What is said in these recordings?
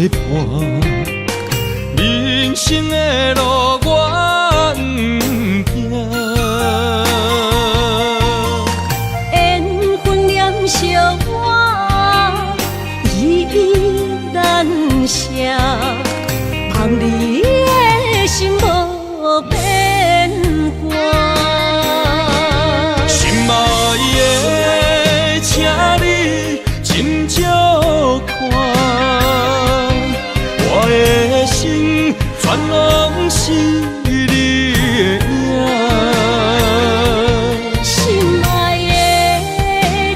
伴，人生的路我不行。缘分念惜我，依依难舍，望你的心无变卦。心爱的，请你斟酌看，我的心全拢是你的影。心爱的，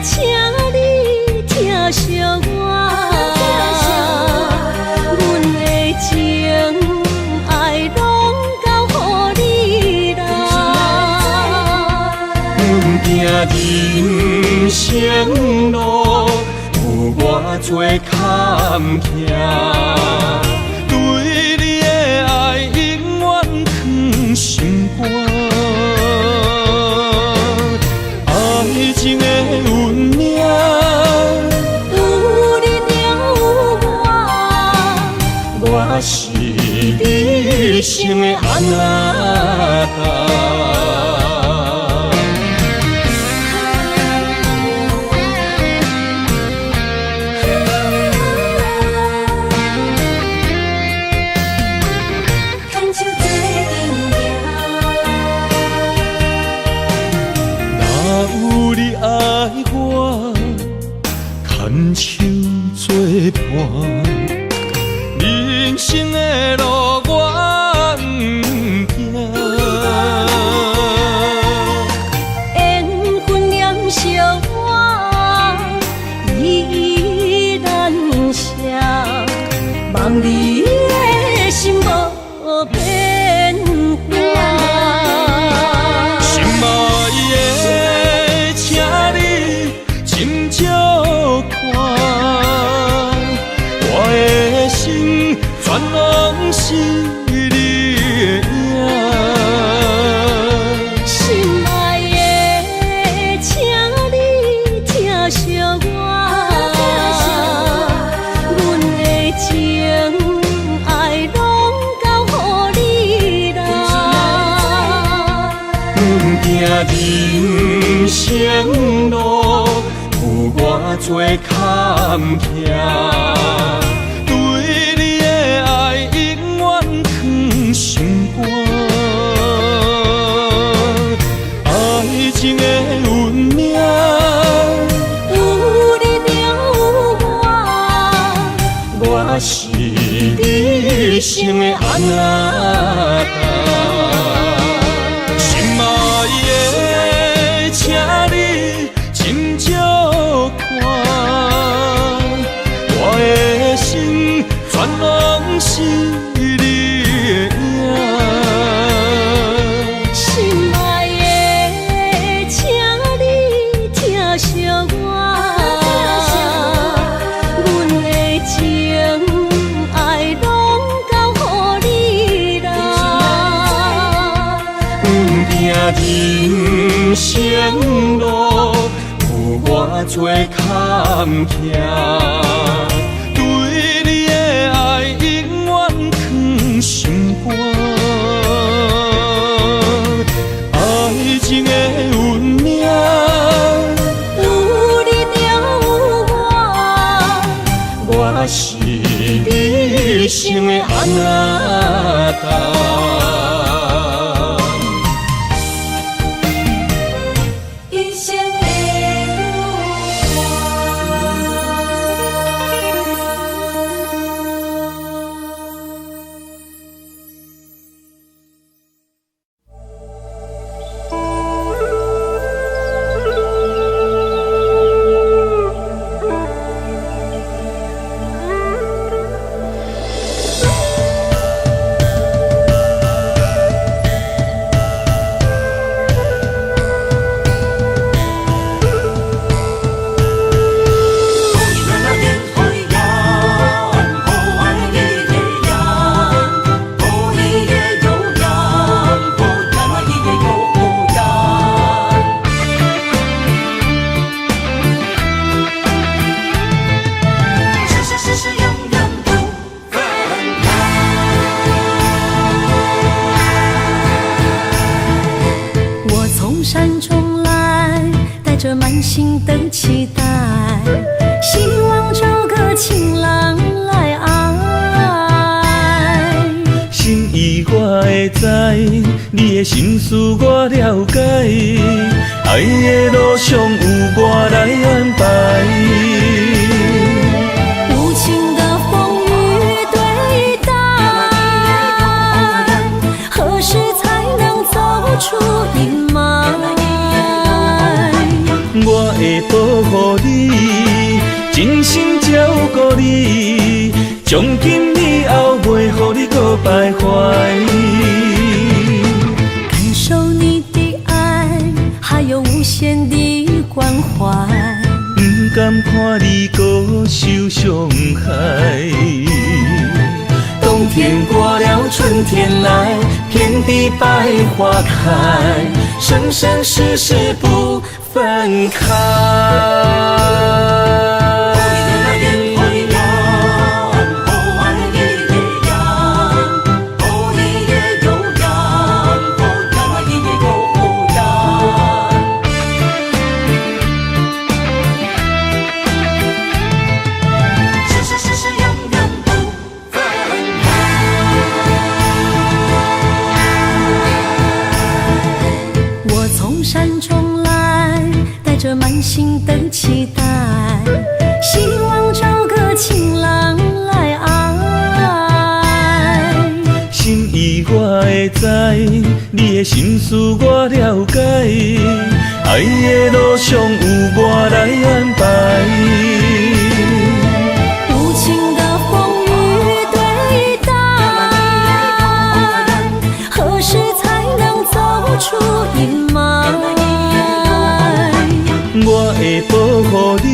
请你疼惜我，阮的情爱拢交予你啦。阮行人生路，有偌多坎坷，对你的爱永远藏心肝。爱情的运命，有你了我是你生的安那达。牵手作伴，人生的路我不行。缘分念惜我，依依难舍，望你的心无变卦。心爱的，请你斟酌看，我的心全拢是你的影。心爱的，请你疼惜我，阮的情爱拢交予你啦。阮行人生路，有偌多坎坷，对你的爱永远藏心肝。爱情的运命，有你了我是你生的安那达。心爱的，请你斟酌看，我的心全拢是你的影。心爱的，请你疼惜我，阮的情爱拢交予你啦。阮行人生路，有偌多坎坷，对你的爱永远藏心肝。爱情的运命，有你了我是你生的安那达。着满心的期待，希望找个情郎来爱。心意我会知，你的心思我了解，爱的路上有我来安排。无情的风雨对待，何时才能走出阴霾？我会保护你，真心照顾你，从今以后袂予你搁徘徊。感受你的爱，还有无限的关怀。不甘看你搁受伤害。冬天过了，春天来，遍地百花开，生生世世不分开。满心的期待，希望找个情郎来爱。心意我会知，你的心思我了解，爱的路上有我来安排。无情的风雨对待，何时才能走出阴霾？我会保护你，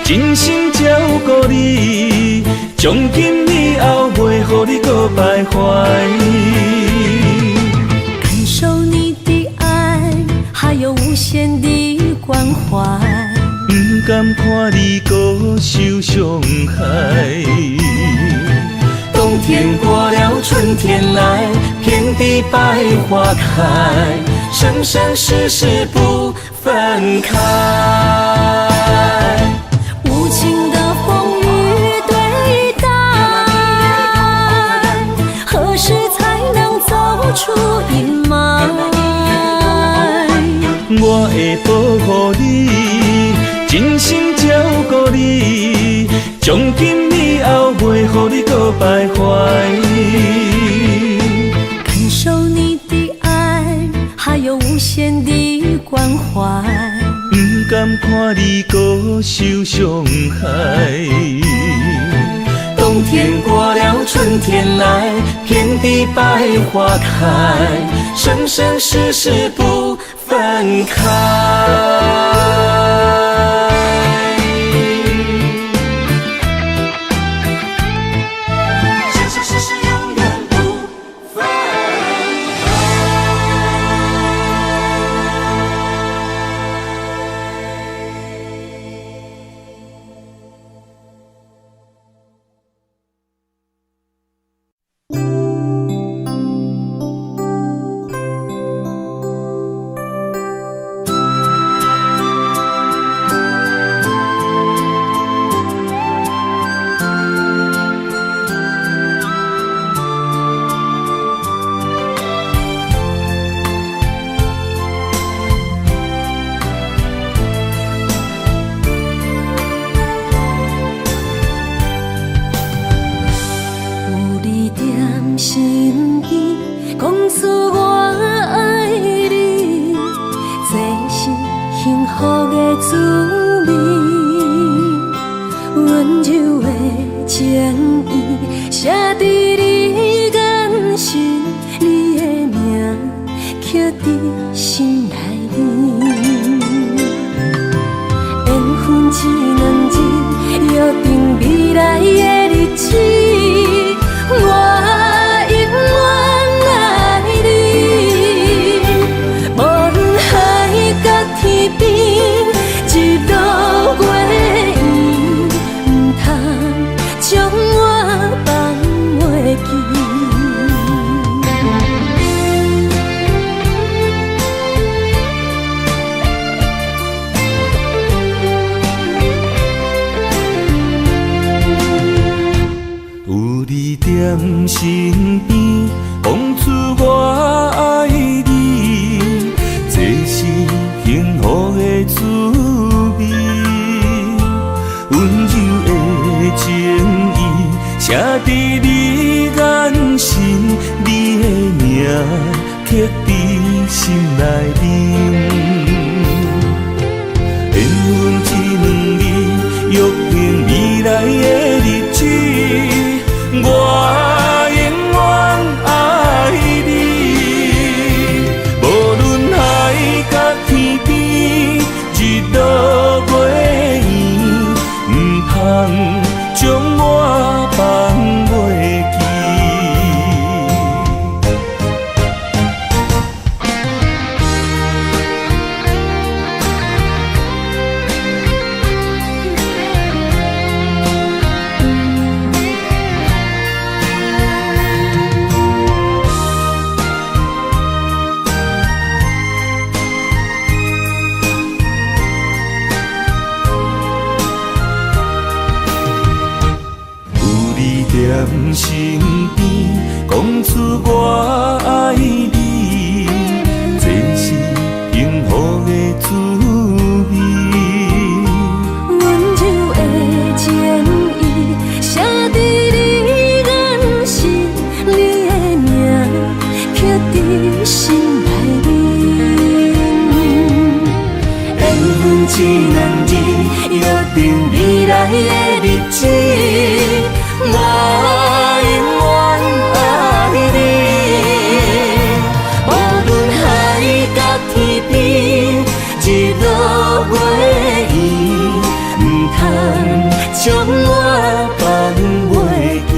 真心照顾你，从今以后袂予你搁徘徊。感受你的爱，还有无限的关怀。不甘看你搁受伤害。冬天过了，春天来，遍地百花开，生生世世不分开。无情的风雨对待，何时才能走出阴霾？我会保护你，真心照顾你，从今以后袂予你搁徘徊。感受你的爱，还有无限的关怀。不甘看你搁受伤害。冬天过了，春天来，遍地百花开，生生世世不分开。身边，讲出我爱你，这是幸福的滋味。温柔的情意写在你眼神，你的名刻在心内面。缘分一两字，约定未来的日子，我永远爱你。无论海角天边，日落月圆，唔通将我放袂记。在身边，讲出我爱你，这是幸福的滋味。温柔的情意写在你眼神，你的名刻在心内面。缘分一两字，约定未来的日子。我永远爱你，无论海角天边，日落月圆，唔通将我放袂记。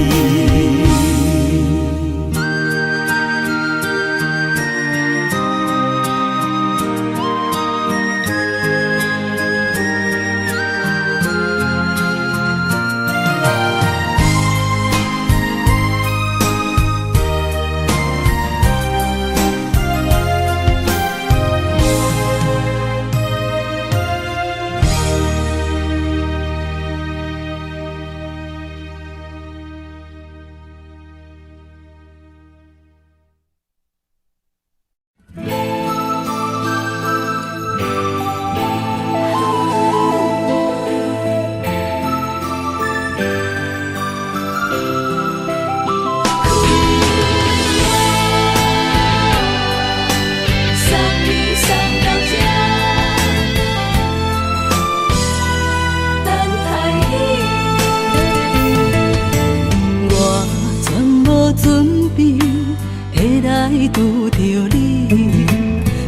拄着你，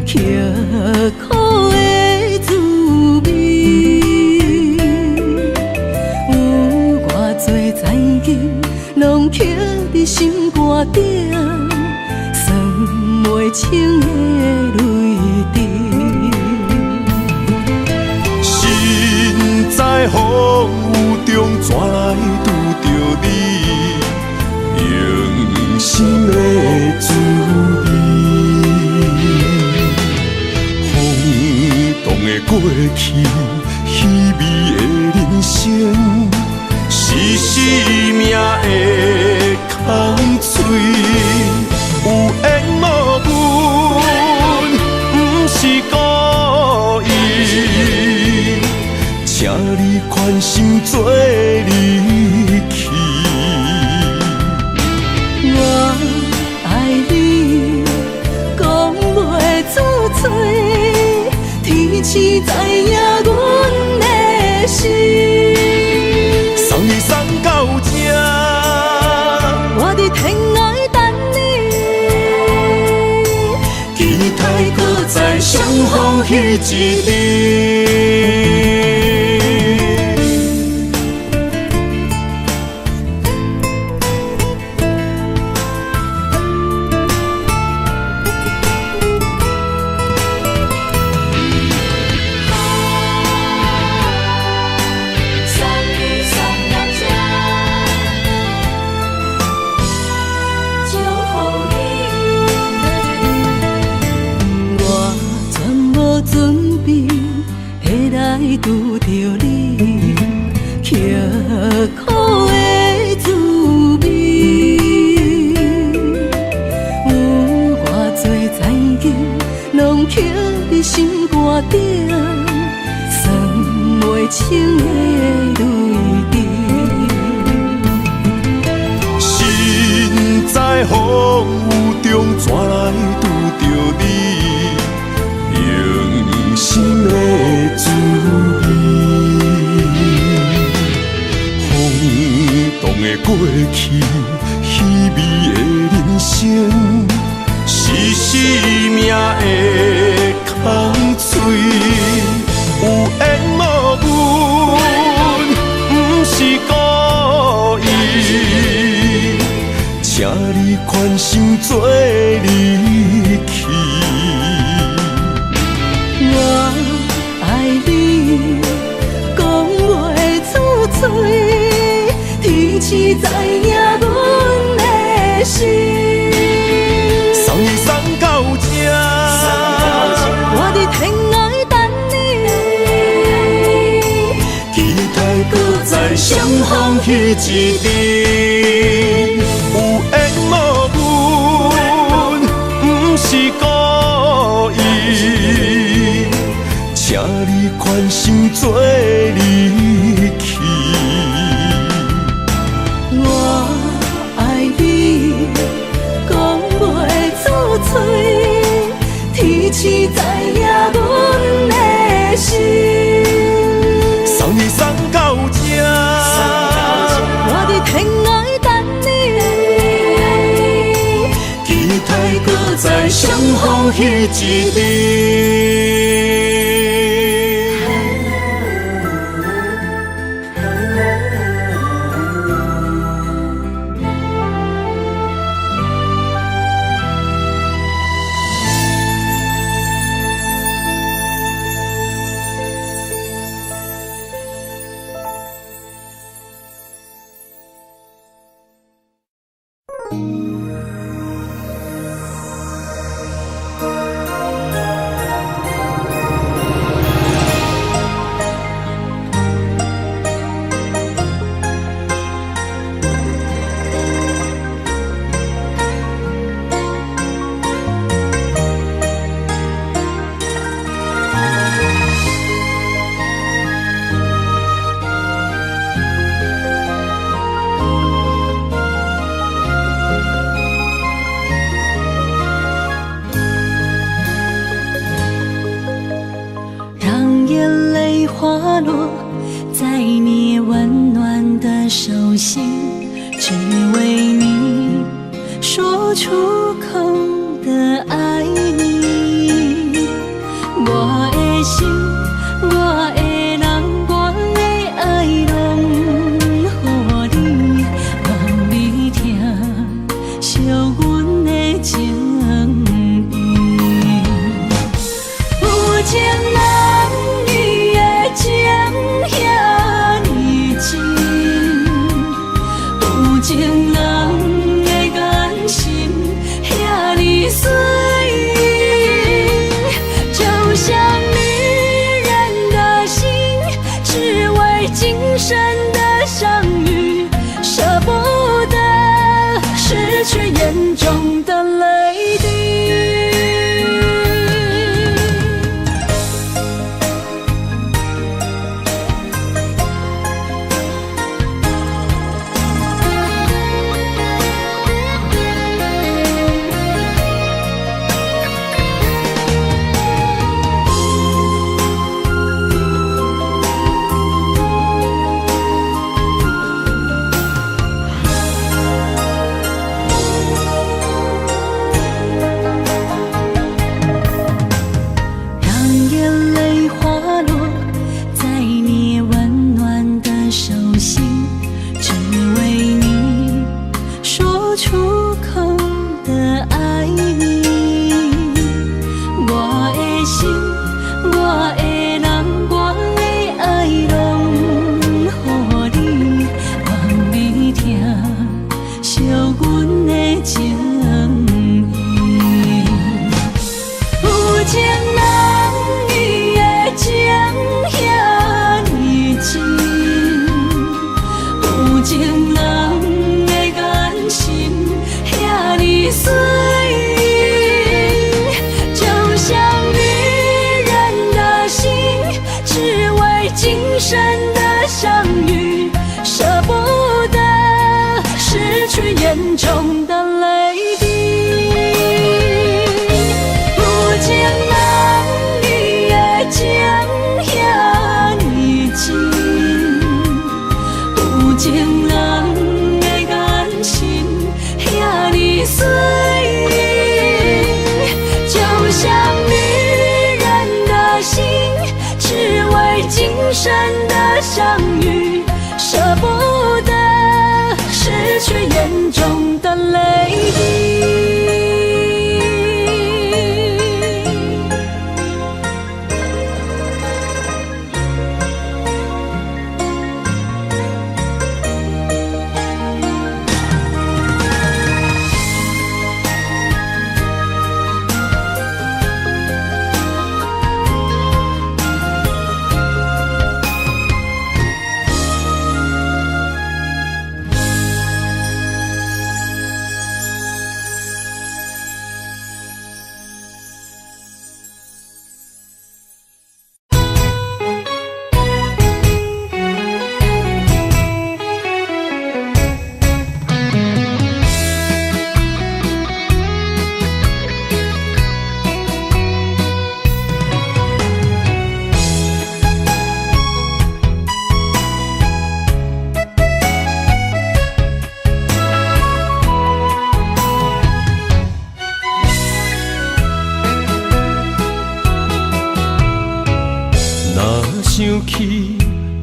刻苦的滋味，有偌多情景，拢刻在心肝顶，算袂清的泪滴。心在风雨中，怎来拄着你？用心的滋味，风动的过去，稀微的人生，是生命的空嘴，有缘无分，不是故意，请你宽心做离去。我爱你，讲袂出嘴，天赐知影阮的心。送你送到这，我伫天涯等你，期待搁再相逢彼一日。拄着你，刻苦的滋味。顶，送袂清的泪滴。身在风雨中，怎来拄着你用心的滋味？风动的过去，稀微的人生，是生命的空嘴，有缘无分，不是故意。请你宽心做离去。我爱你，讲袂出嘴，天赐知影阮的心。送你送到这，我伫天涯等你，期待搁再相逢彼一日。有缘无分，不是故意，请你宽心做离去。我爱你，讲袂出嘴，天赐知影阮的心。送你送到这，我伫天涯等你，期待搁再相逢彼一日。让眼泪滑落在你温暖的手心，只为你说出口的爱你。我的心，我的人，我的爱拢予你，望你听惜阮的情意。有情人意的情遐尼深，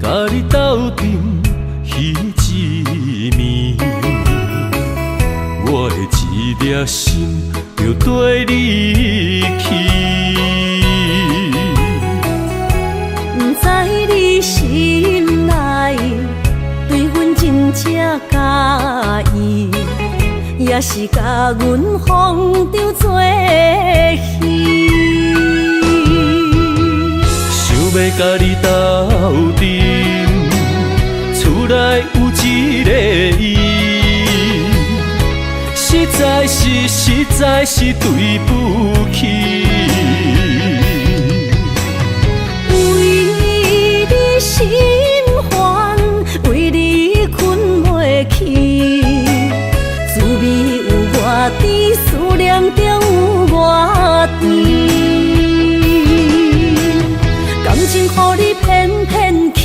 甲你斗阵彼一暝，我的一粒心就跟你去。不知你心内对阮真正介意，也是甲阮放着做戏。想要甲你斗阵，厝内有一个伊，实在是对不起。为你心烦，为你困袂去，滋味有偌甜，思念就有偌甜。感情予你骗骗去，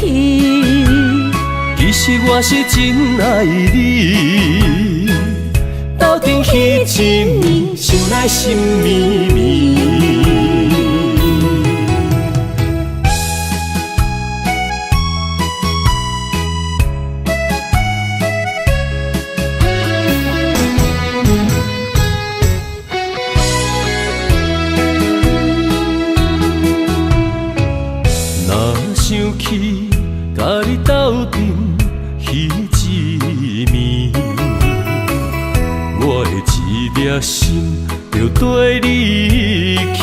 其实我是真爱你，斗阵彼一暝，想来心绵绵。想起甲你斗阵彼一暝，我的一粒心就跟你去。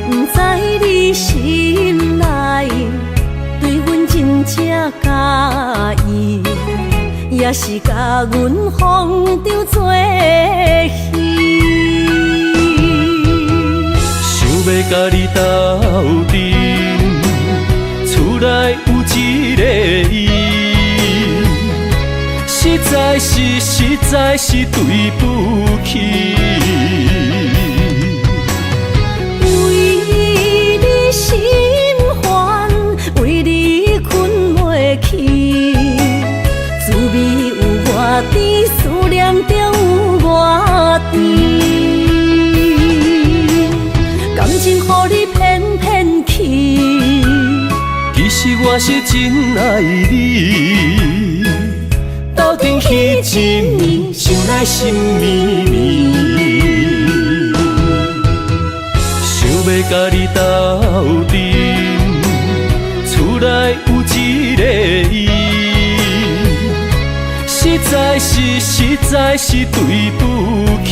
不知你心内对阮真正介意，也是甲阮放着做戏。要甲你斗阵，厝内有一个伊，实在是对不起。为你心烦，为你困袂去，滋味有偌甜，思念就有偌甜。感情予你骗骗去，其实我是真爱你，斗阵彼一暝，想来心绵绵。想要甲你斗阵，厝内有一个伊，实在是对不起。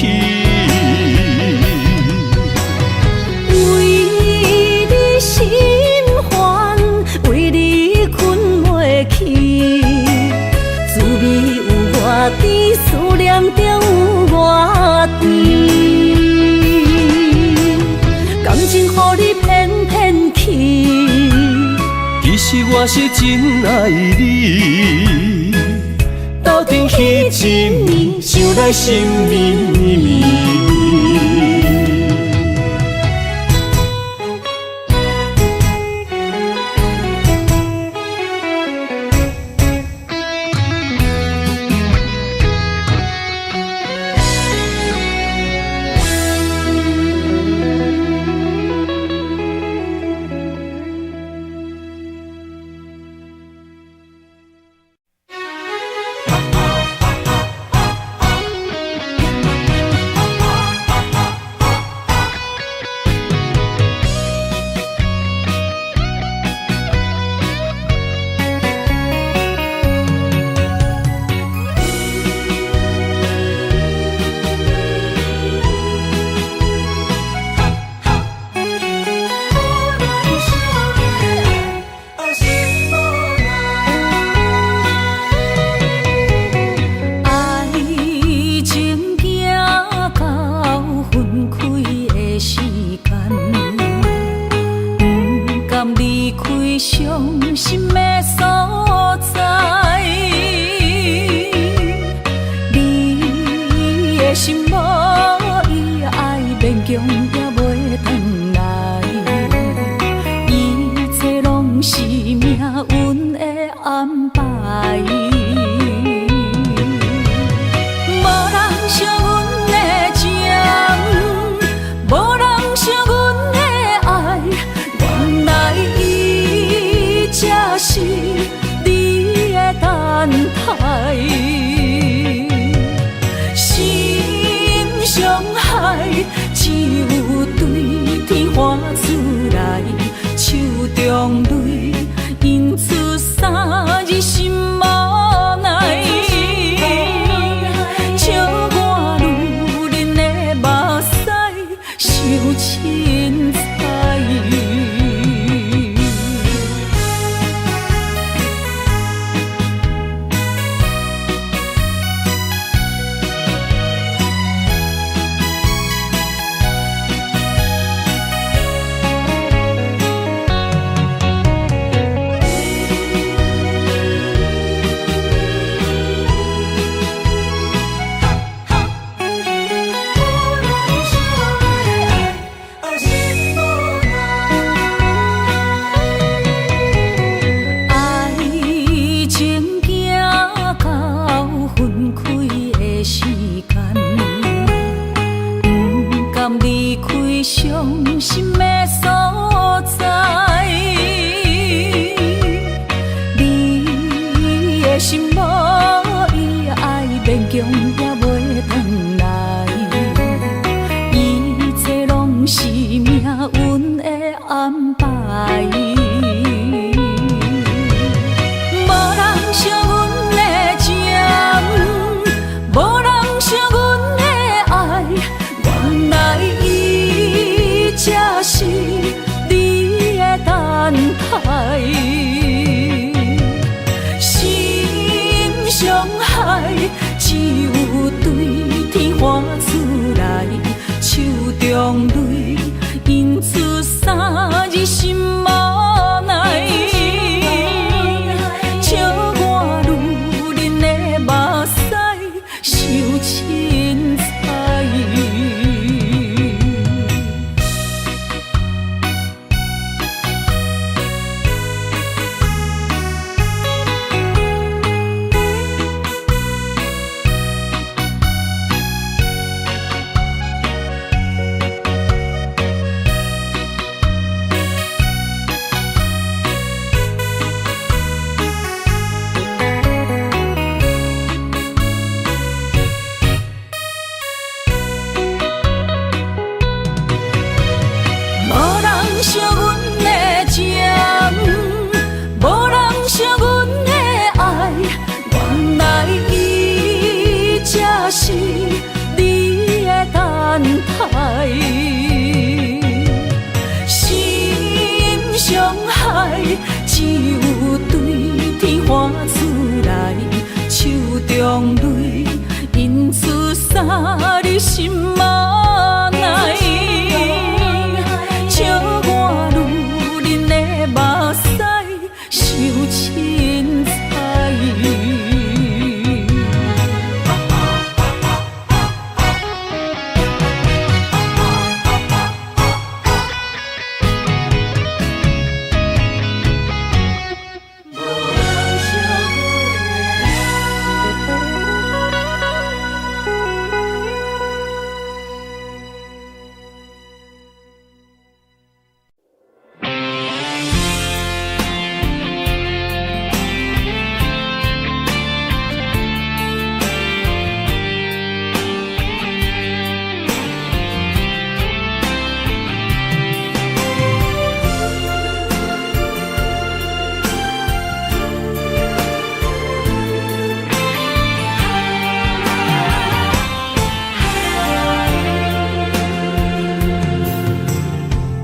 心烦，为你困袂去，滋味有偌甜，思念就有偌甜。感情予你骗骗去，其实我是真爱你，斗阵彼一暝，想来心绵绵。天花出来，手中泪引出三字心无奈，笑我女人的目屎受凊彩。伤心的所在，你的心无伊爱勉强也袂转来，一切拢是命运的安排。无人惜阮的情，无人惜阮的爱，原来才是你的等待，心伤害只有对天花出来，手中泪引出三字心无奈，笑我女人的目屎受凊彩。惜阮的情，无人惜阮的爱，原来伊才是你的等待，心伤害只有对天花出来，手中泪引出三字心无奈。笑我女人的目屎受凊彩。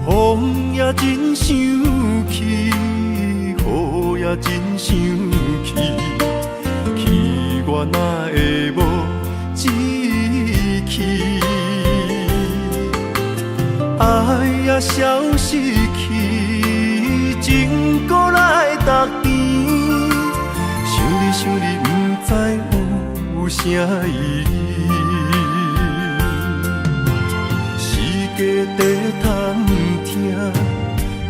风也真生气，雨也真生气，气我哪会无志气？爱也消失去，情搁来逐甜。想你，不知有啥意义。世界地探听，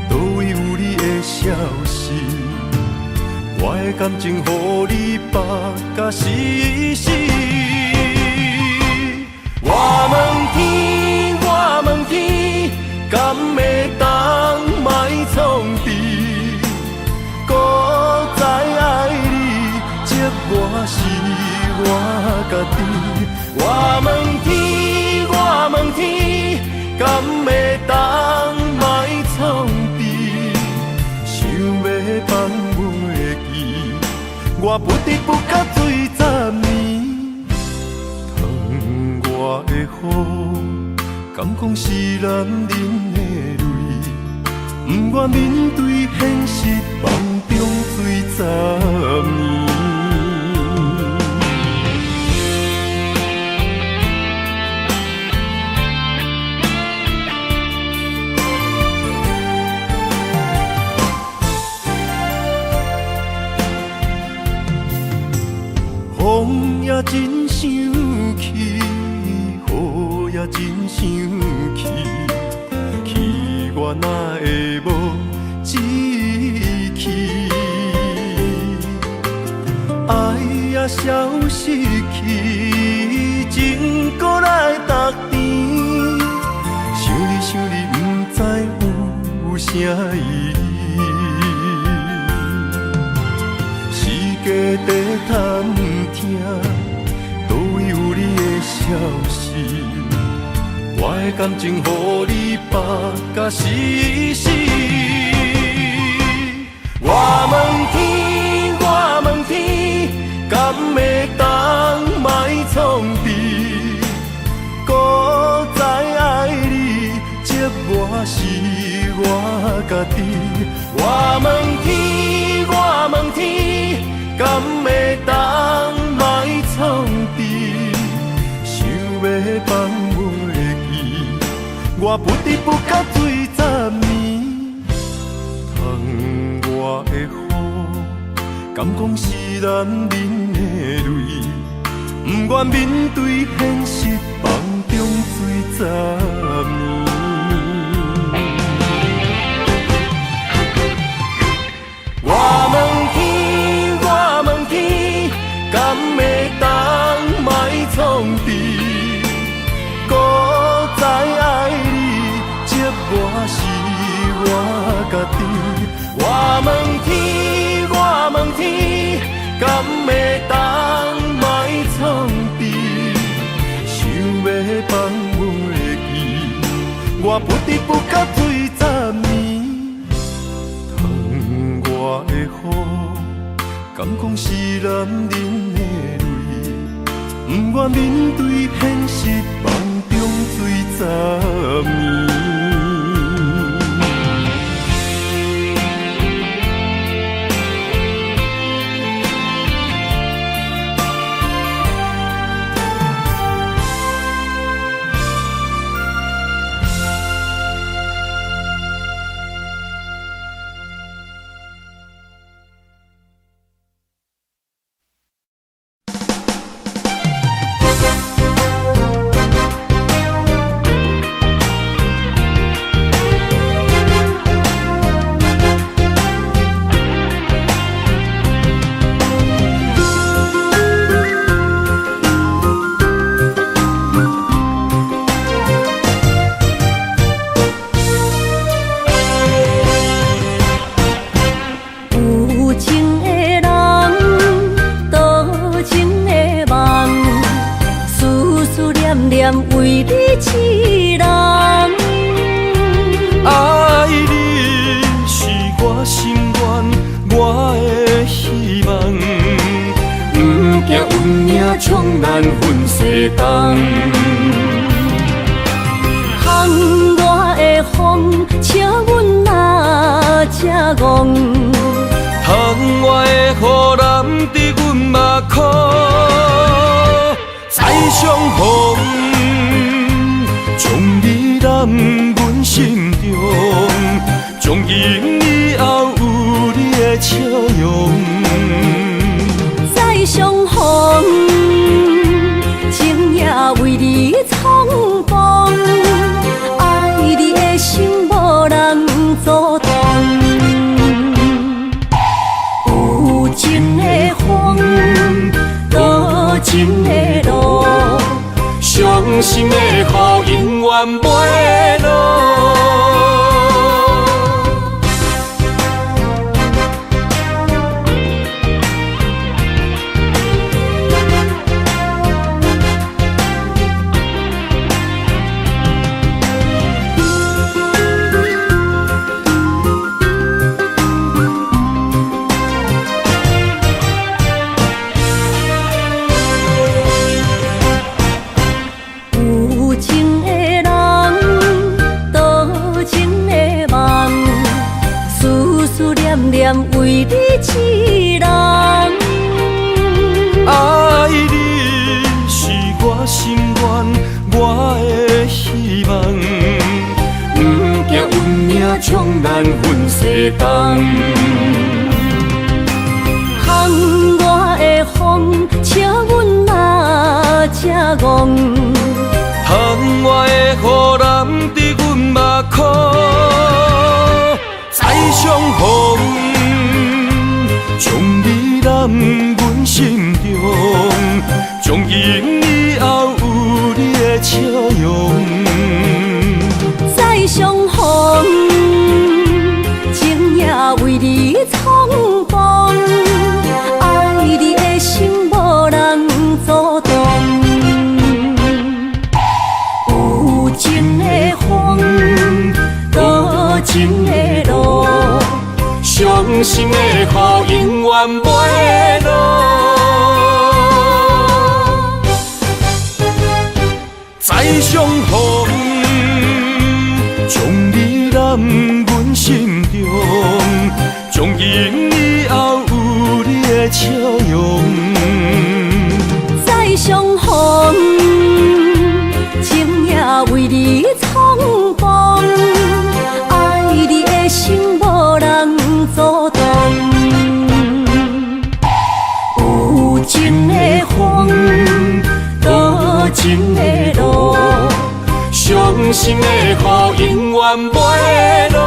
倒位有你的消息？我的感情，予你绑甲死死。我问天，我问天，敢会当莫创治？搁再爱你，责我是我家己。我问天，我问天，敢会当我不得不甲水10年。窗外的雨，敢讲是男人的泪，不愿面对现实，梦中水10年。风也真生气，雨也真生气，气我哪会无志气？爱也消失去，情搁来逐甜。想你想你，不知有啥意义。家底探听，倒位有你的消息？我的感情，予你绑甲死死。我问天，我问天，敢会当莫创治？搁再爱你，这我是我家己。我问天，我问天。敢会当莫创治？想要放袂记，我不得不甲水10年。窗外的雨，敢讲是男人的泪，不愿面对现实，梦中水10年。我问天，我问天，敢会当莫创治？搁再爱你，这我是我家己。我问天，我问天，敢会当莫创治？想要放袂记，我不得不甲水10年。窗外的雨，敢讲是男人的泪，不愿面对现实，梦中水10年。为你痴人，爱你是我心愿，我的希望。不惊运命冲咱分世东。窗外的风，笑阮哪这戆。窗外的雨淋伫阮目眶，再相逢。将你揽阮心中，从今以后有你的笑容。再相逢，情也为你冲动，爱你的心无人阻挡。有情的风，多情的路。伤心的雨永远袂落。念为你一人。爱你是我心愿，我的希望。不惊运命冲咱分世东。风我的风，请阮若这戆。窗外的雨淋伫阮目眶，再相逢，将你揽阮心中，从今以后有你的笑容。再相逢，情也为你冲动，爱你的心无人阻挡。有情的风，多情的路，伤心的雨永远袂落。再相逢，将你揽阮心中，从今以后有你的笑容。再相逢，情也为你冲动，爱你的心无人阻挡。有情的风，多情的路，伤心的雨永远袂落。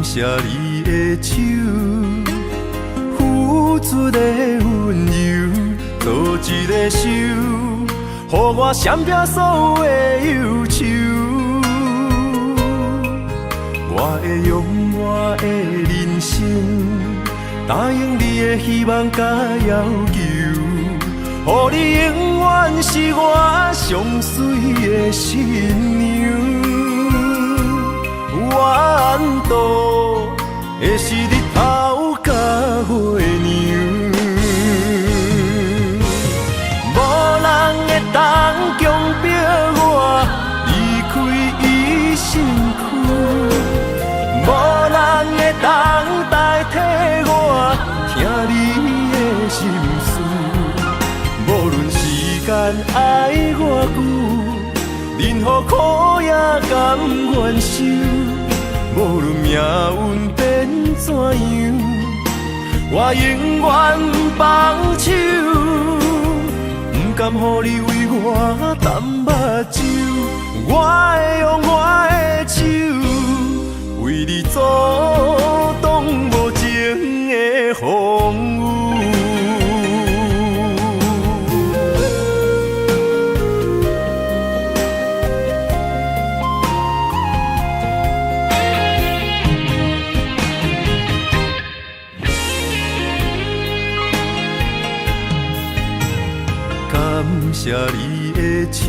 谢你的手，付出的温柔，做一个手，予我闪避所有的忧愁。我会用我的人生，答应你的希望甲要求，予你永远是我上水的新娘。缘途会是日头甲月亮，无人会当强迫我离开伊身躯，无人会当代替我听你的心事。无论时间爱偌久，任何苦也甘愿受。无论命运变怎样，我永远放手，不甘予你为我淡目睭。我会用我的手，为你阻挡无情的风雨。谢你的手，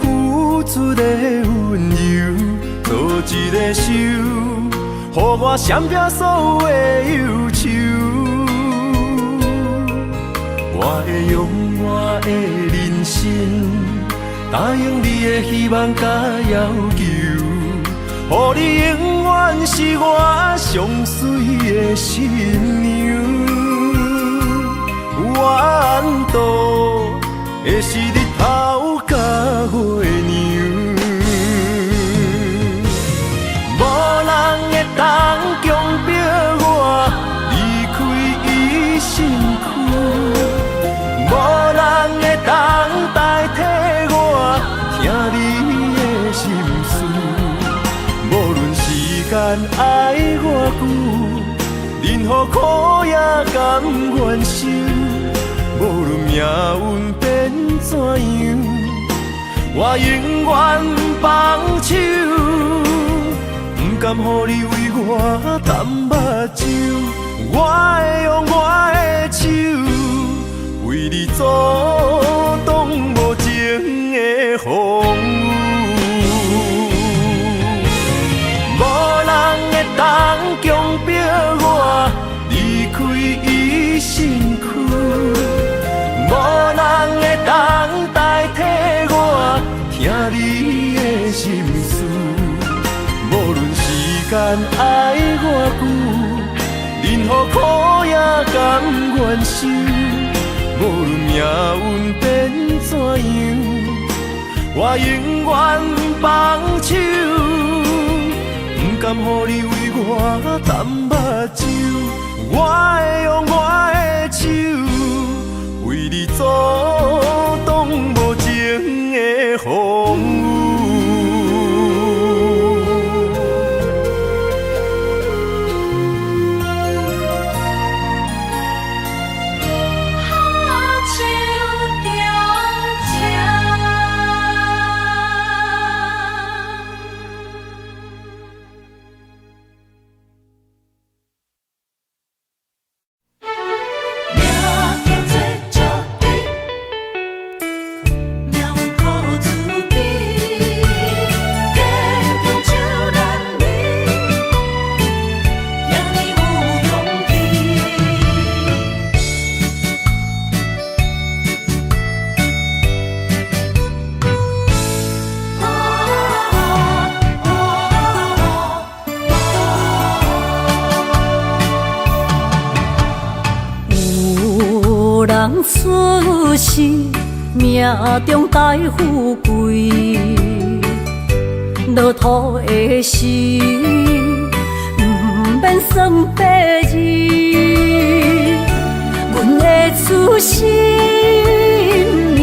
付出的温柔，做一个手，予我闪避所有的忧愁。我会用我的人生，答应你的希望甲要求，予你永远是我上水的新娘。缘途会是日头甲月亮，无人会当强迫我离开伊身躯，无人爱我久，任何苦也甘愿受。无论命运变怎样，我永远放手，不甘予你为我淡目睭。我会用我的手，为你阻挡无情的风雨。无人会当强迫我离开伊身躯，无人会当代替我听你的心事。无论时间爱我久，任何苦也甘愿受。无论命运变怎样，我永远放手，不甘予你为我淡目睭。我会用我的手，为你阻挡无情的风雨。出世命中带富贵，落土的时，不免算白字。阮的出身命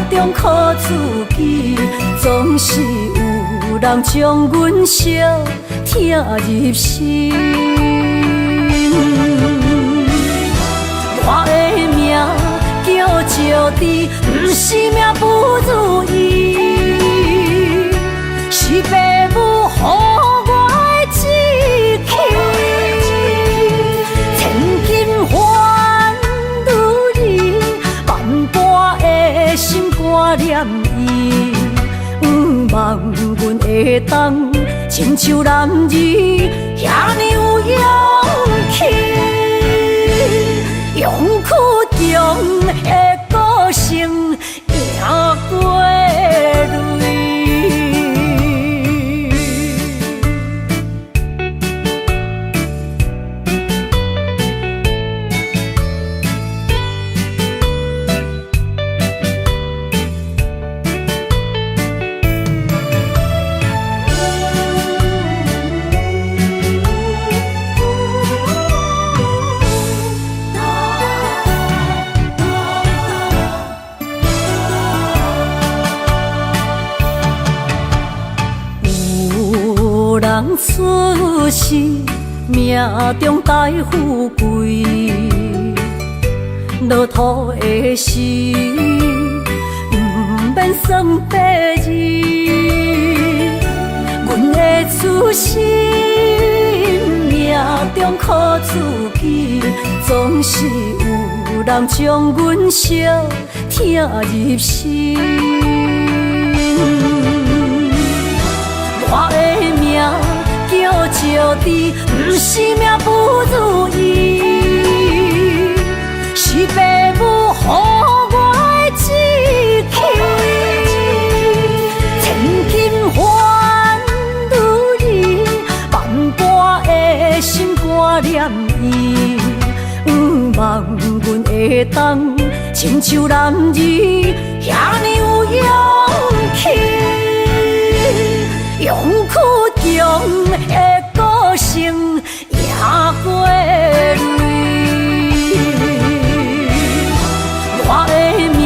中靠自己，总是有人将阮惜疼入心。我的命叫石滴，不是命不如意，是父母予我的志气。千金换如意，万般的心挂念伊，不望阮会当亲像男儿遐尼有勇气。勇屈中的个性赢过泪。出世命中带富贵，落土的时，不免算白字。阮的出身命中靠自己，总是有人将阮惜疼入心。我的命叫石滴，不是命不如意，是父母予我的志气。千金换如意，万般的心挂念伊，不望阮会当亲像男儿遐尼有勇气。勇屈中的个性赢过泪。我的命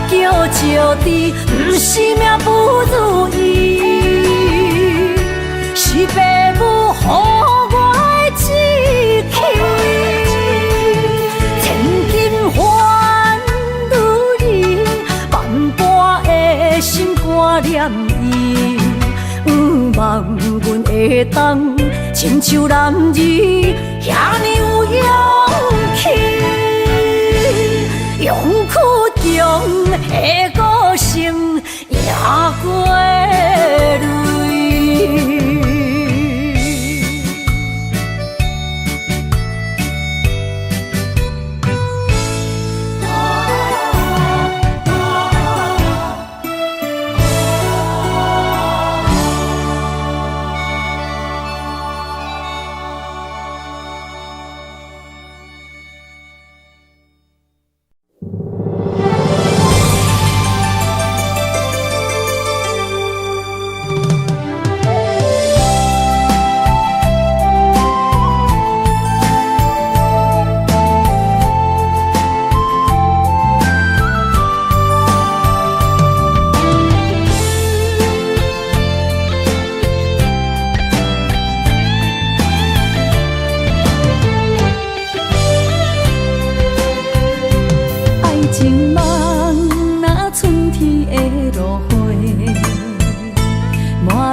叫石滴，不是命不如意，是父母予袂当，亲像男儿遐尼有勇气，勇去强的个性赢过泪。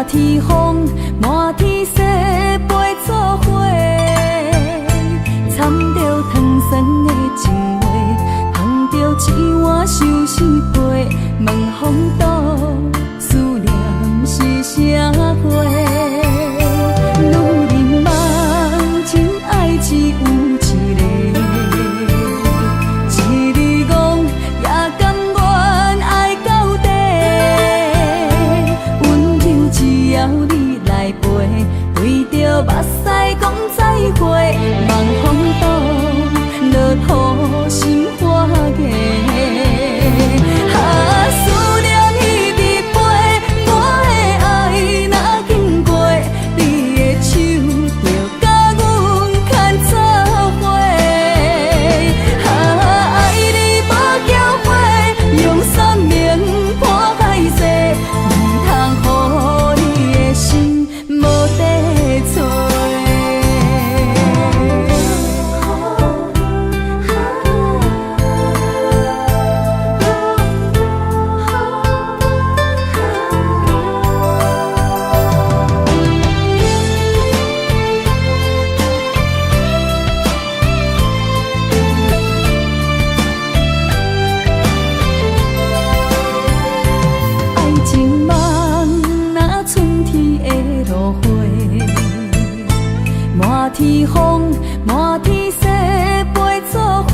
天风，满天雪，陪作伙，掺着糖酸的情话，捧着一碗相思杯，问风度，思念是啥货？女人梦，真爱只有一个，一日戆也甘愿爱到底。只要你来陪，对着目屎讲再会，望风度，落土心花芽。思念一直飞，我的爱若经过，你的手就甲阮牵做伙。爱你无后悔，用生命破海誓，唔通予你的心无地找。天风，满天雪，陪作伙，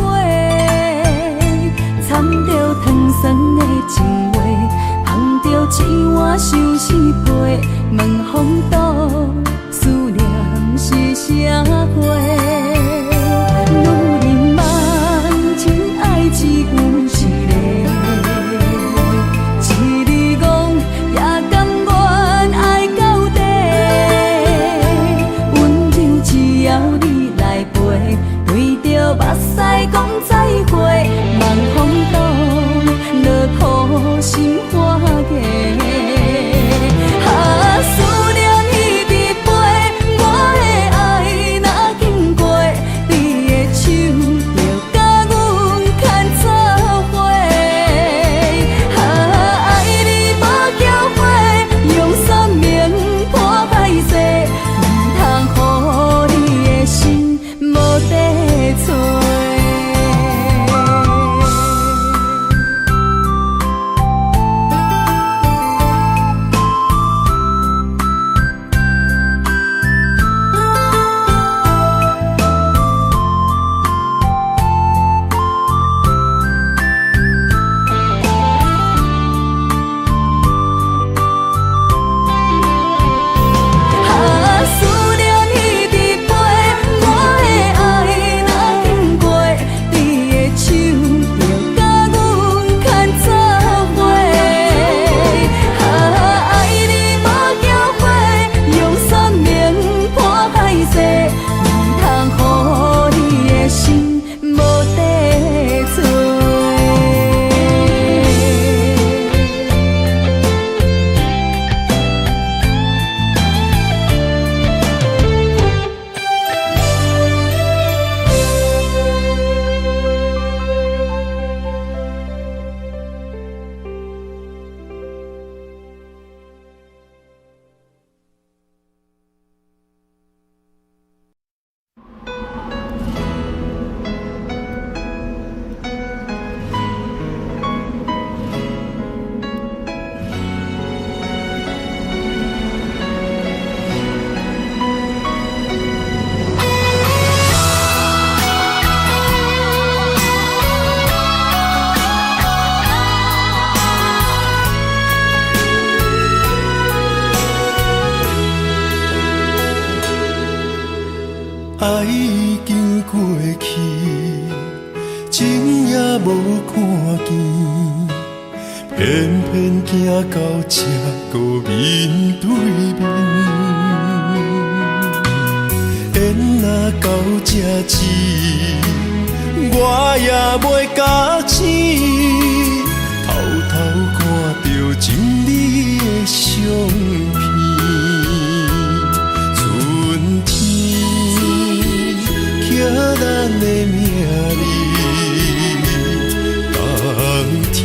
掺着糖酸的情话，捧着一碗相思杯，问风度，思念是啥货？女人梦，真爱只有一个，一日戆也甘愿爱到底。只要你来陪，对着目屎讲再会，望风度，落土心花芽。看见，偏偏行到这个面对面。缘若到这时，我也袂假醒，偷偷看到情侣的相片。春天刻咱的名字，冬天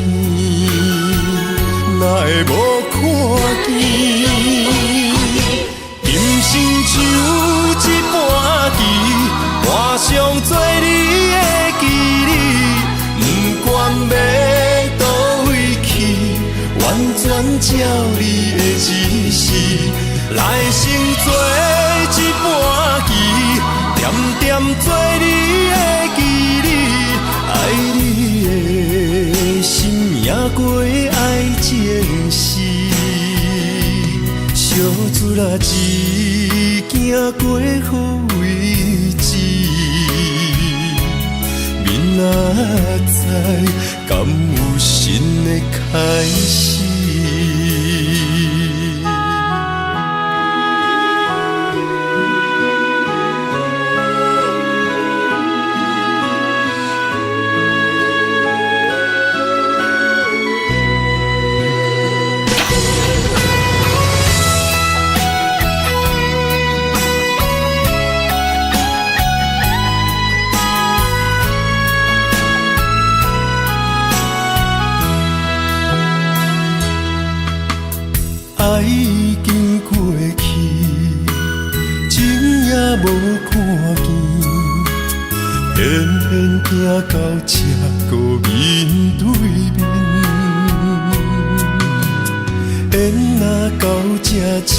哪会无看见？人生像一盘棋，换上做你的记忆，不管要倒位去，完全照你的指示，来生做一盘棋，点点做你的记忆，爱你的心命过爱情诗，小船仔一行过好位置，明仔载敢有新的开始？爱已经过去，情也无看见，偏偏行到这个面对面。缘若到这时，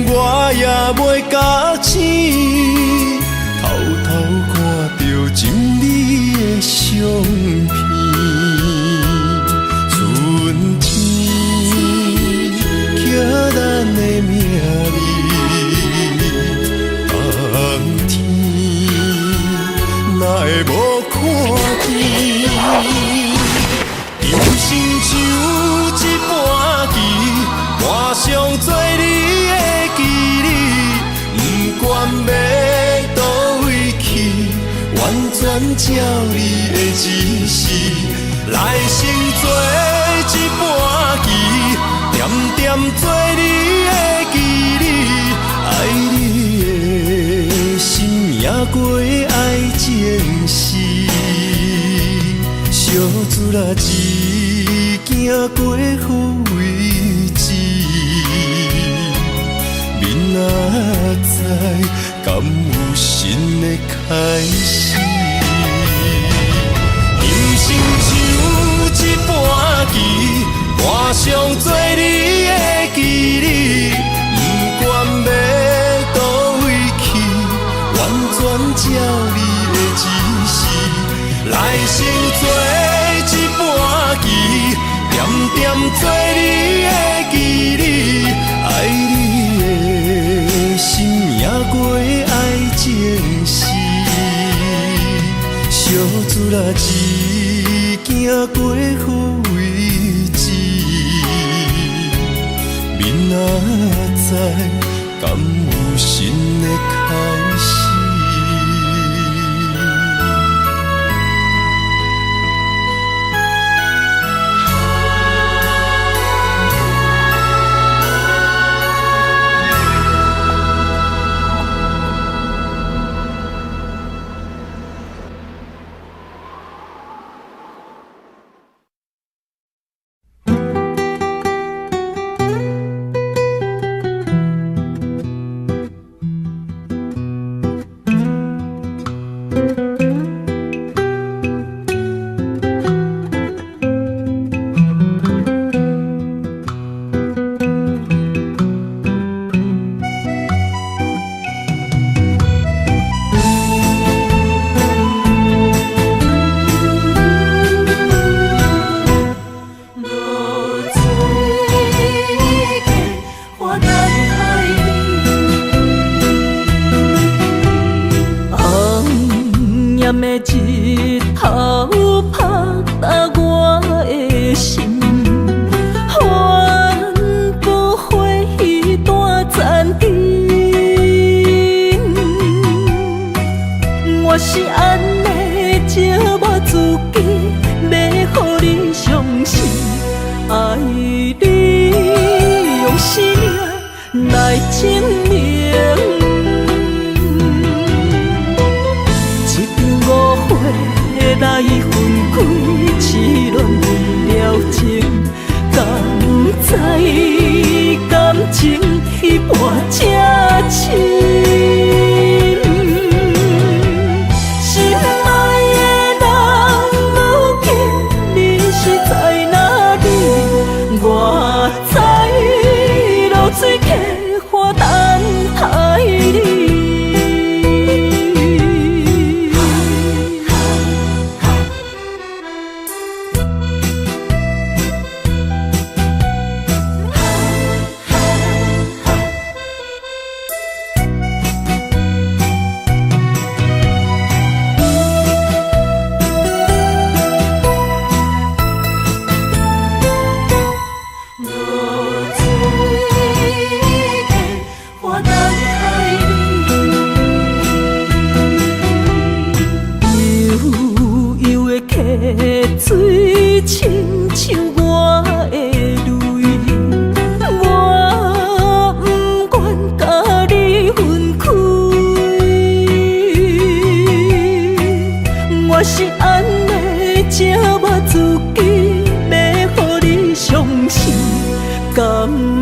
我也袂假醒，偷偷看到情侣的相片。春天刻咱的名字，冬天哪会无看见？人生像一盘棋，换上做你的记忆，不管要倒位去，完全照你的指示，来生做一盘棋，点点做你的记忆，爱你的心命过爱情诗，小船仔一行过好位置，明仔载敢有新的开始？人生像一盘棋，换上做你的记忆，不管要倒位去，完全照你的指示，来生做一盘棋，点点做你的记忆，爱你的心命过爱情诗，小船仔一行过好位置，明仔载敢有新的开始？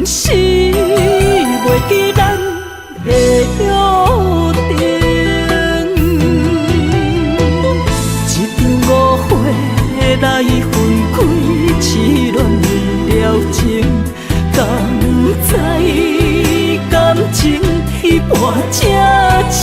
是袂记咱的约定。一场误会来分开，痴恋了情，敢知感情一半才深。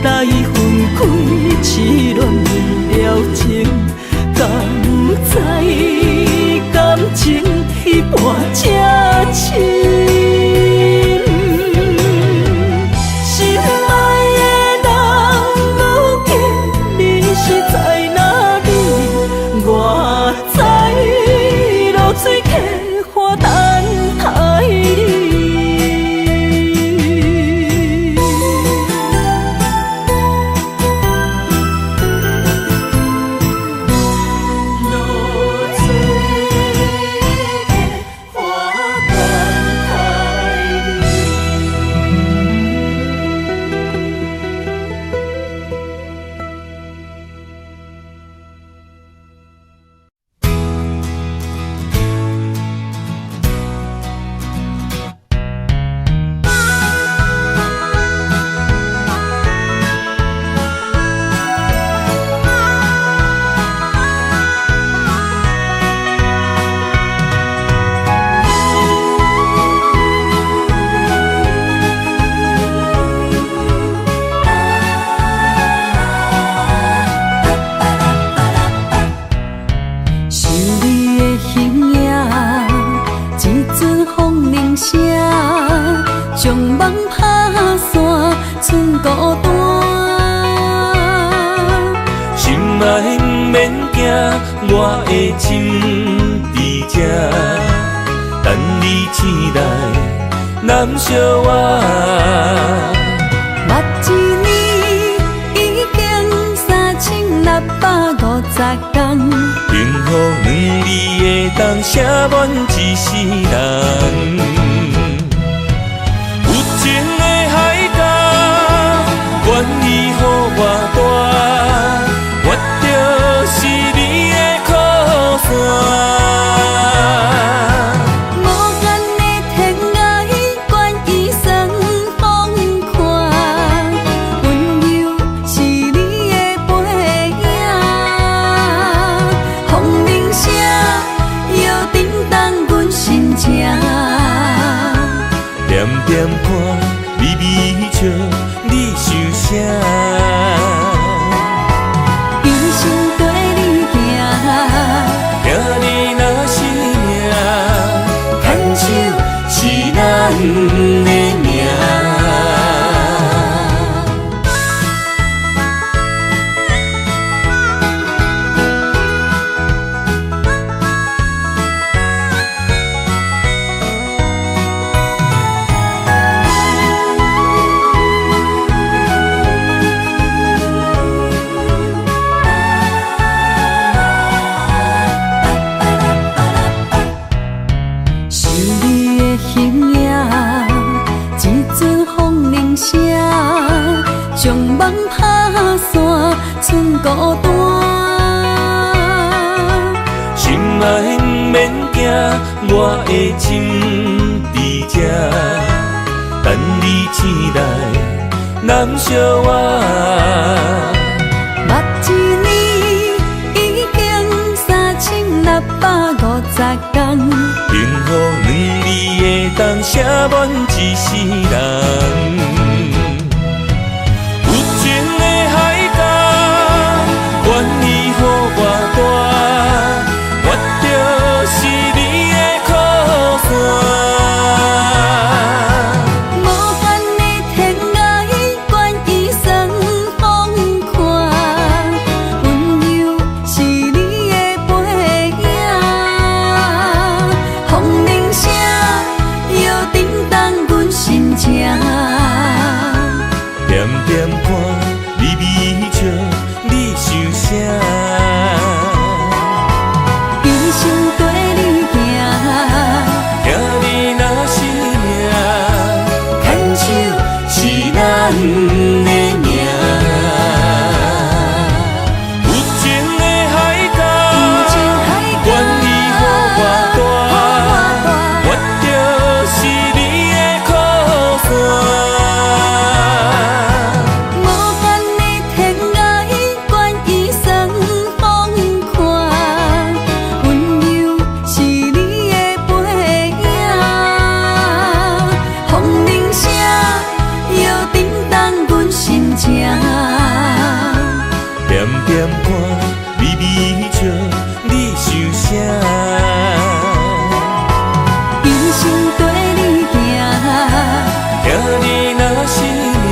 来分开，痴恋了情，敢知感情一半才深。心爱的人，如今你是在哪里？我在落水溪花等待你。将梦打散，剩孤单。心爱不免惊，我的心伫这，等你醒来，难相偎。目一年已经3650天，幸福两字会当写满一世人。愿意予我大，我就是你的靠山。无间的天涯，愿意送风看，温柔是你的背影。风铃声摇震动阮心情，点点看微微笑。你想啥？一生跟你行，行你若是命，牵手是咱的命。将梦打散，剩孤单。心爱不免惊，我的心伫这，等你醒来，难相偎。目一年已经3650天，幸福两字会当写满一世人。有情的海角，愿意予我。点看你微笑，你想啥？一生跟你行，听你若是命，牵手是咱的命。有情的海角，愿意予我带，我就是你的靠山。无管你天涯，愿意送风看，温柔是你的背影。风铃声摇叮当阮心情，点点看你微笑，你想啥？一生跟你行，听你若是命，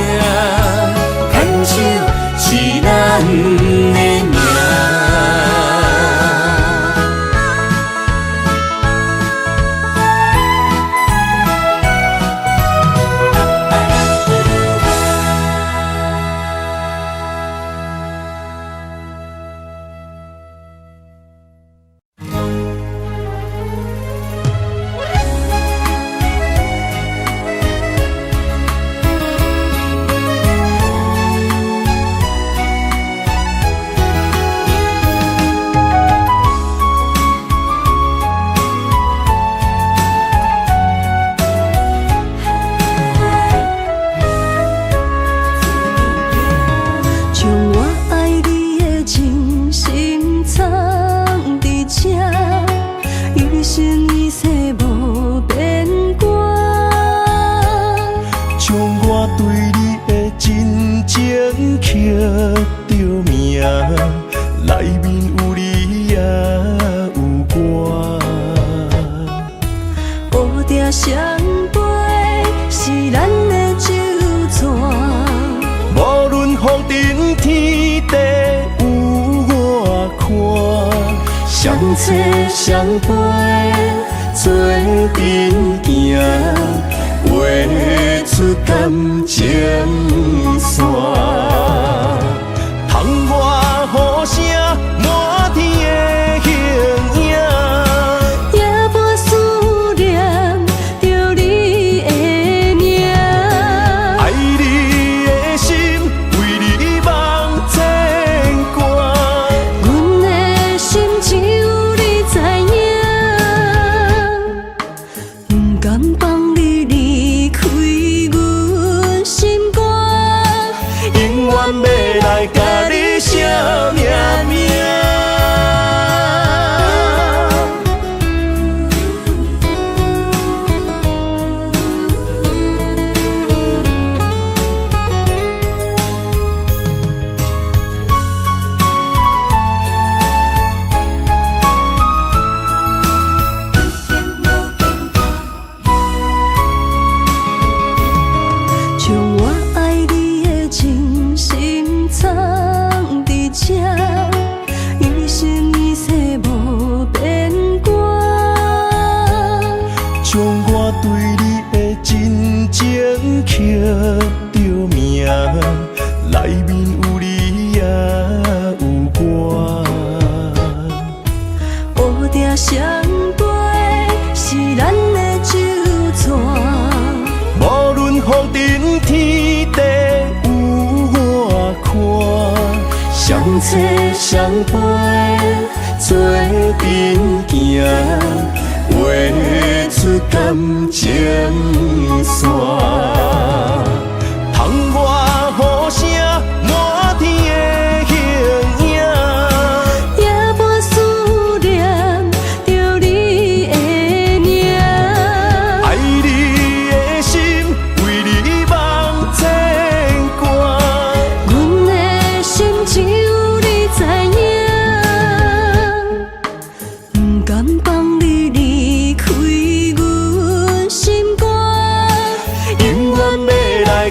牵手是咱的命。将我爱你的真心藏伫这，一生一世无变卦。将我对你的真情刻着名，内面有你也有我。乌蝶双飞是咱的酒泉，无论风尘天地有我看，相侧相陪做阵行，画出感情线。窗外雨声满天的形影。也无思念着你的名。爱你的心，为你梦牵挂。阮的心只有你知影，不甘放你离开阮心肝，永远要来甲你写命名。将我爱你的真心藏伫这，一生一世无变卦。将我对你的真情刻着名，内面有你也有我。乌蝶双飞是咱的酒泉，无论风尘天地有我看，相侧相陪做阵行，画出感情线。窗外雨声满天的形影。也无思念着你的名。爱你的心，为你梦牵挂。阮的心只有你知影，不甘放你离开阮心肝，永远要来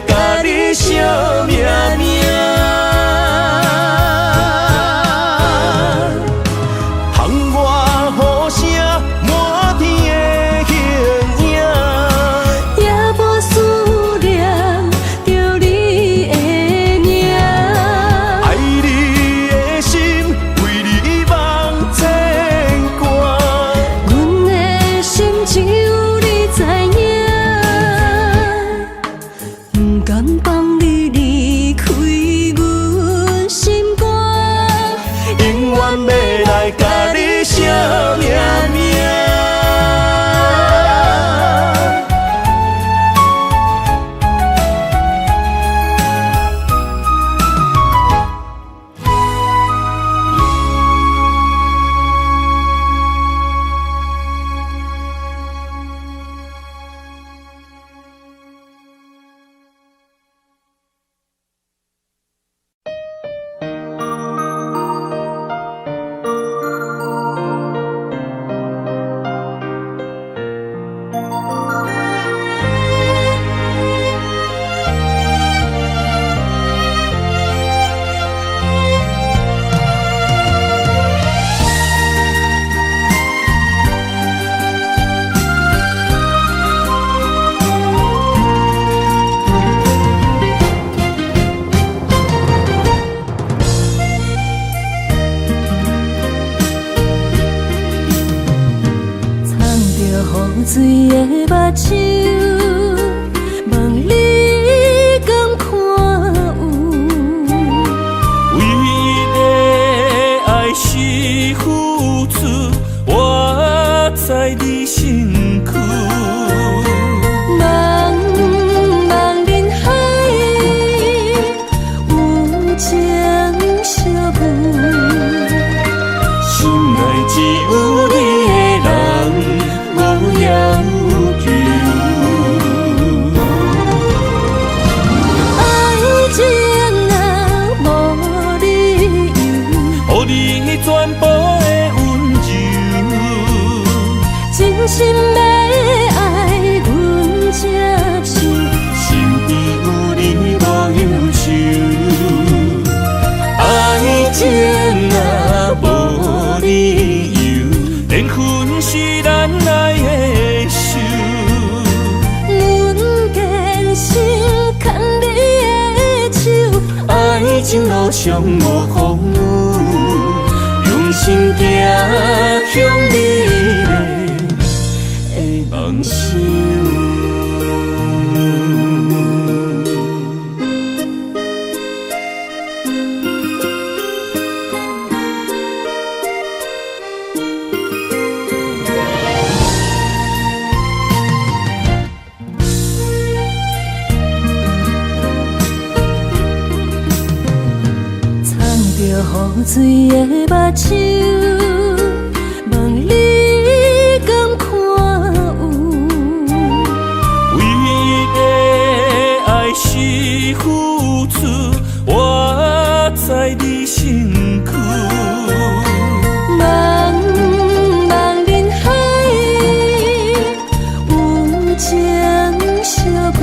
水的目睭，望你敢看有？为了爱是付出，我在你身躯。茫茫人海，有情相伴。心内只有你的人，无要求。爱情若无理由，予你全部的温柔，真心要爱阮才像，身边有你无忧愁。爱情若无理由，连分是咱来的受。阮坚信牵你的手，爱情路上无风雨，用心行向美丽的梦想。雨水的目睭，望你敢看有？为了爱是付出，我在你身躯。茫茫人海，有情相伴。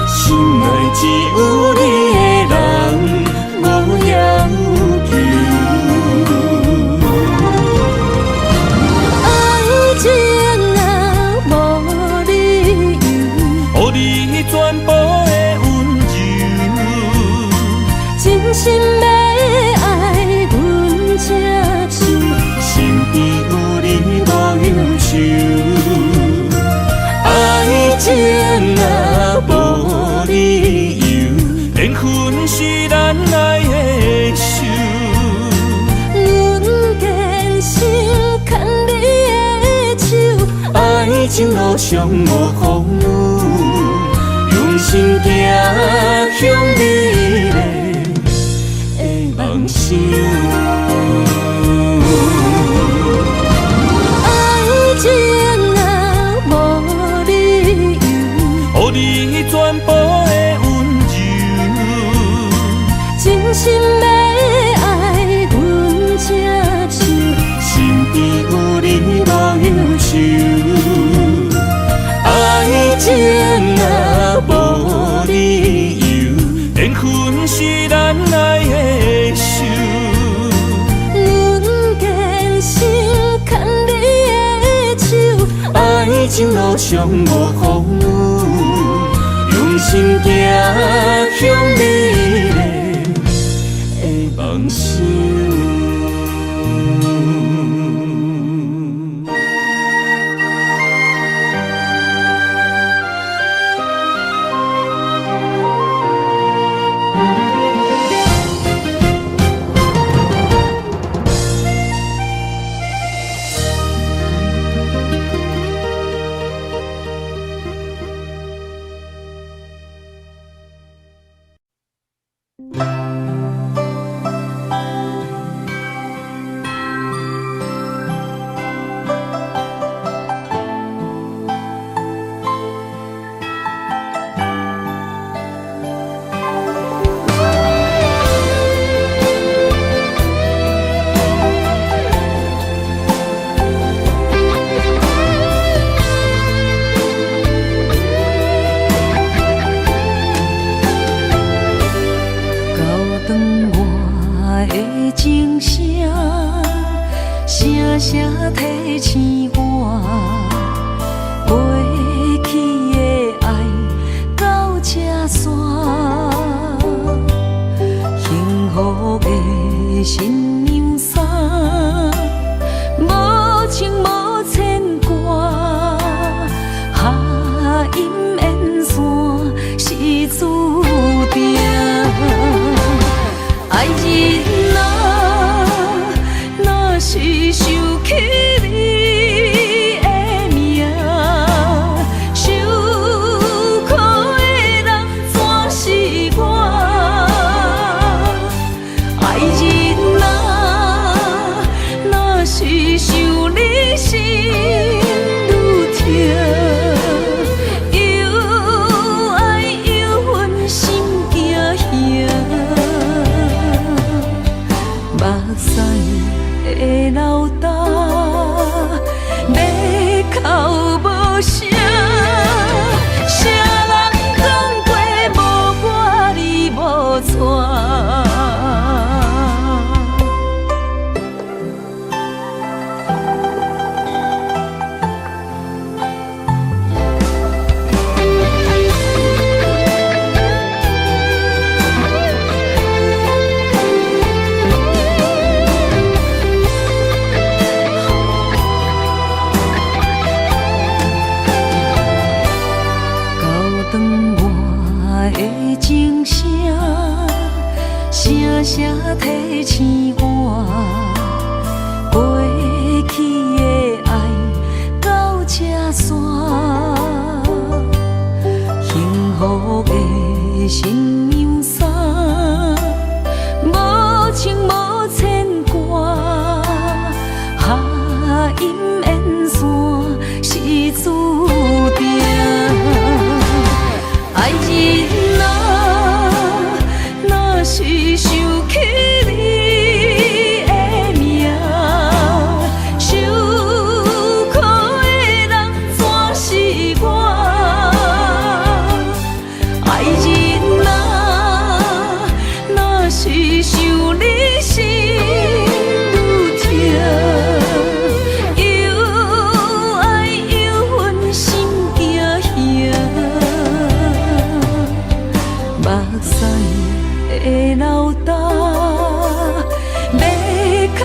心内只有你的人，无要求。爱情若无理由，予你全部的温柔，真心要爱阮才像，身边有你无忧愁。爱情若无理由，连分是咱来的受。阮坚信牵你的手，爱情路上无风雨，用心行向美丽的梦想。爱情若无理由，予你全部的温柔，真心要爱阮才像，身边有你无忧愁。爱情若无理由，连分是咱来的受。阮坚信牵你的手，爱情路上无风雨，用心行向美丽的梦想。新娘衫，无情无牵挂。带。声提醒我，过去的爱到这线，幸福的新娘衫，无情无牵挂，下阴缘线是注定，爱人啊，若是想起你的名，受苦的人全是我。爱人啊，若是想你心愈痛，又爱又恨心惊吓，目屎的流干，要哭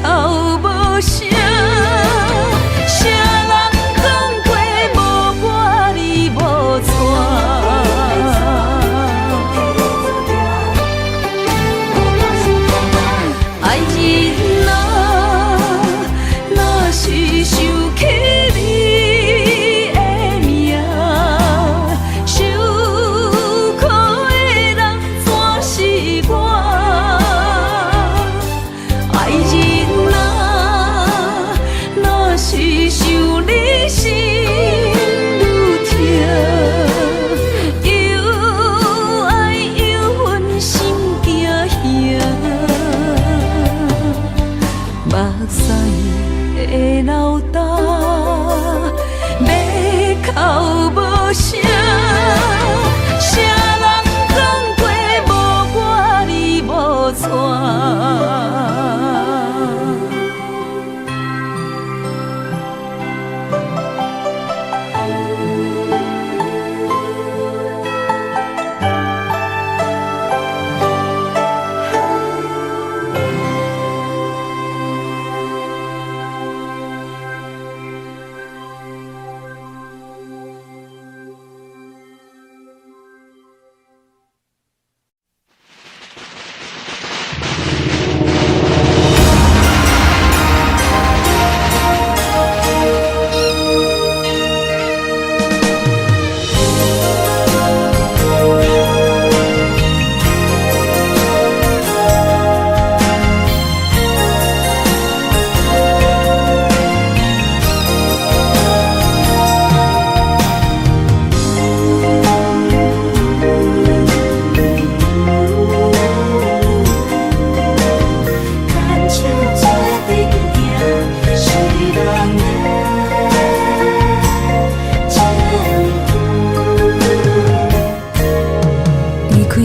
无声，谁人讲过无我你无带。爱人啊，若是想起你的名，受苦的人全是我。爱人啊，若是想你心愈痛，又爱又恨心惊吓，目屎的流干，要哭无声，谁人讲过无我你无带。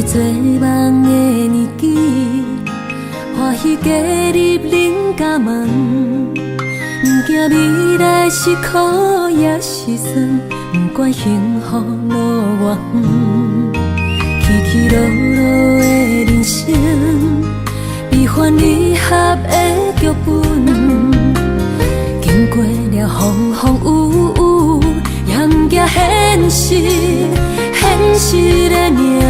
做梦的年纪，欢喜加入恁家门，不惊未来是苦也是酸，不管幸福路偌远，起起落落的人生，悲欢离合的剧本，经过了风风雨雨，也不惊现实。现实的命运，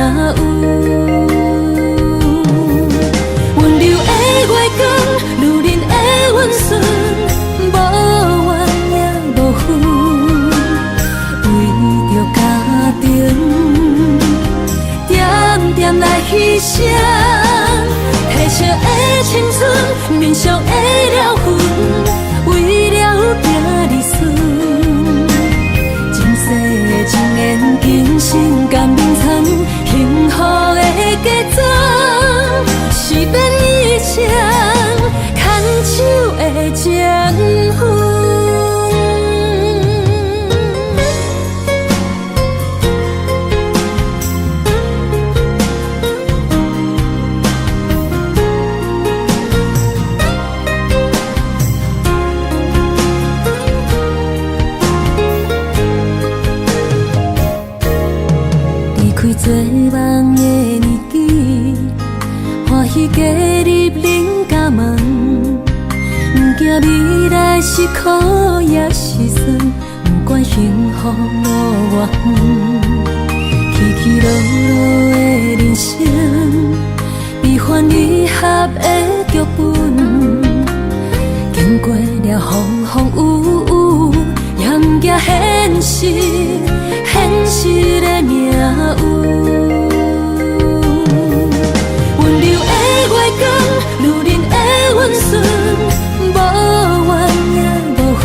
温柔的月光，女人的温顺，无怨也无恨，为着家庭，点点来牺牲，褪色的青春，面上的了痕，为了行日顺。情缘今生甘眠藏，幸福的家庄是变以前牵手的情分。去加入恁家门，不惊未来是苦也是酸，不管幸福路偌远，起起落落的人生，悲欢离合的剧本，经过了风风雨雨，也不惊现实，现实的命运。温柔的月光，如恁的温顺，无怨也无恨，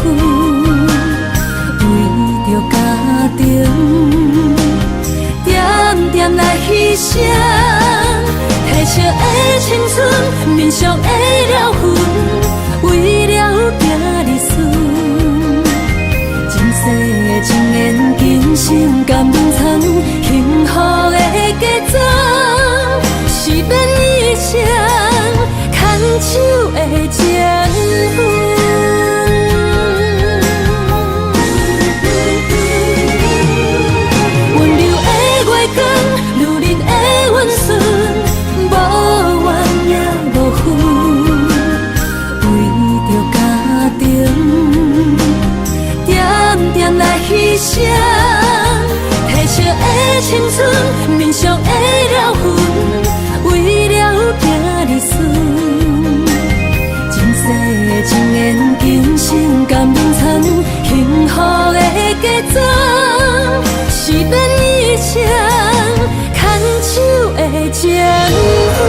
为着家庭，点点来牺牲。褪色的青春，面上的了痕，为了行日顺。前世的情缘，今生甘愿藏，幸福的嫁妆，是免一生牵手的情分。温柔的月光，如恁的温顺，无怨也无恨，为着家庭，点点来牺牲。褪色的青春，面上的了痕，为了行日顺。前世的情缘，今生甘愿藏，幸福的嫁妆，是免一生牵手的情分。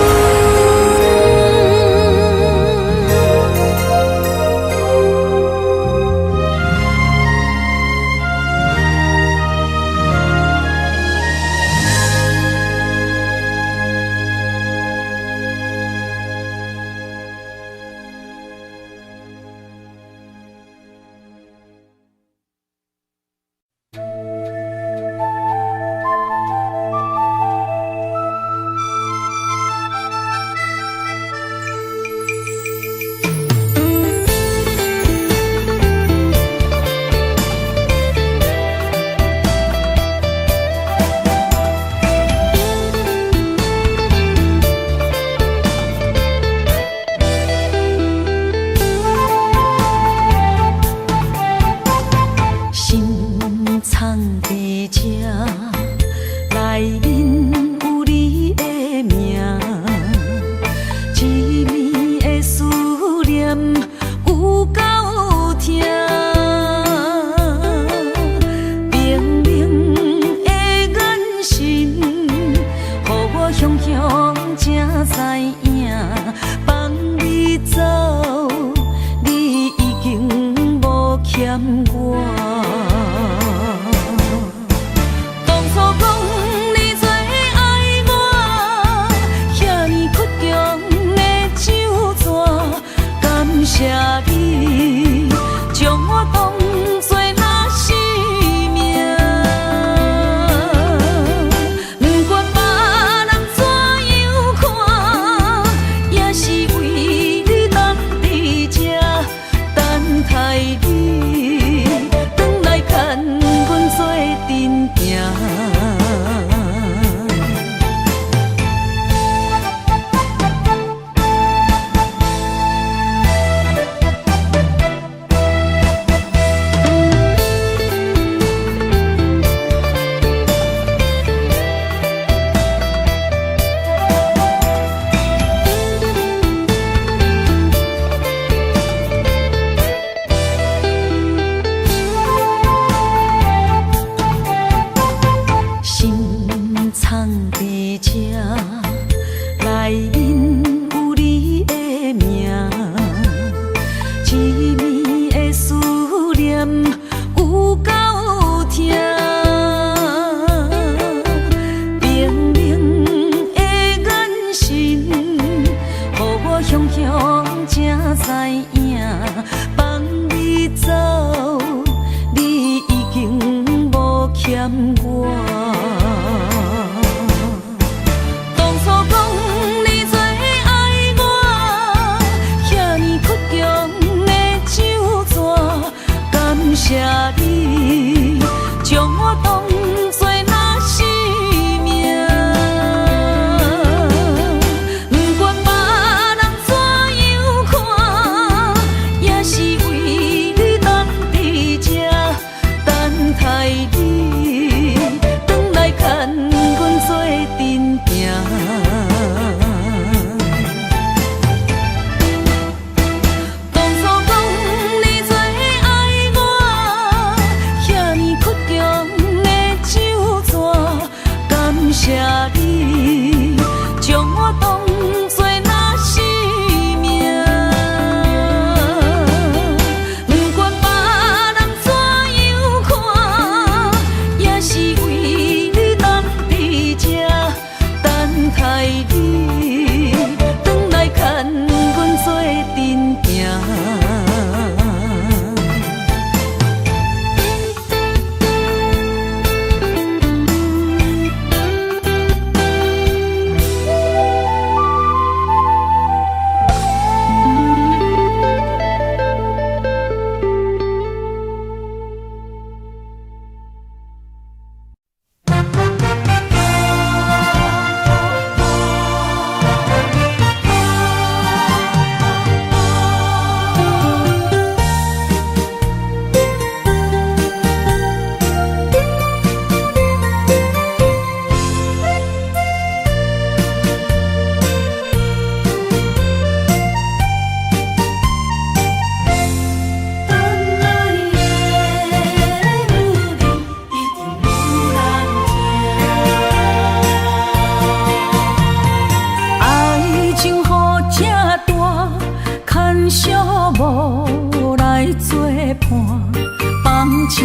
放手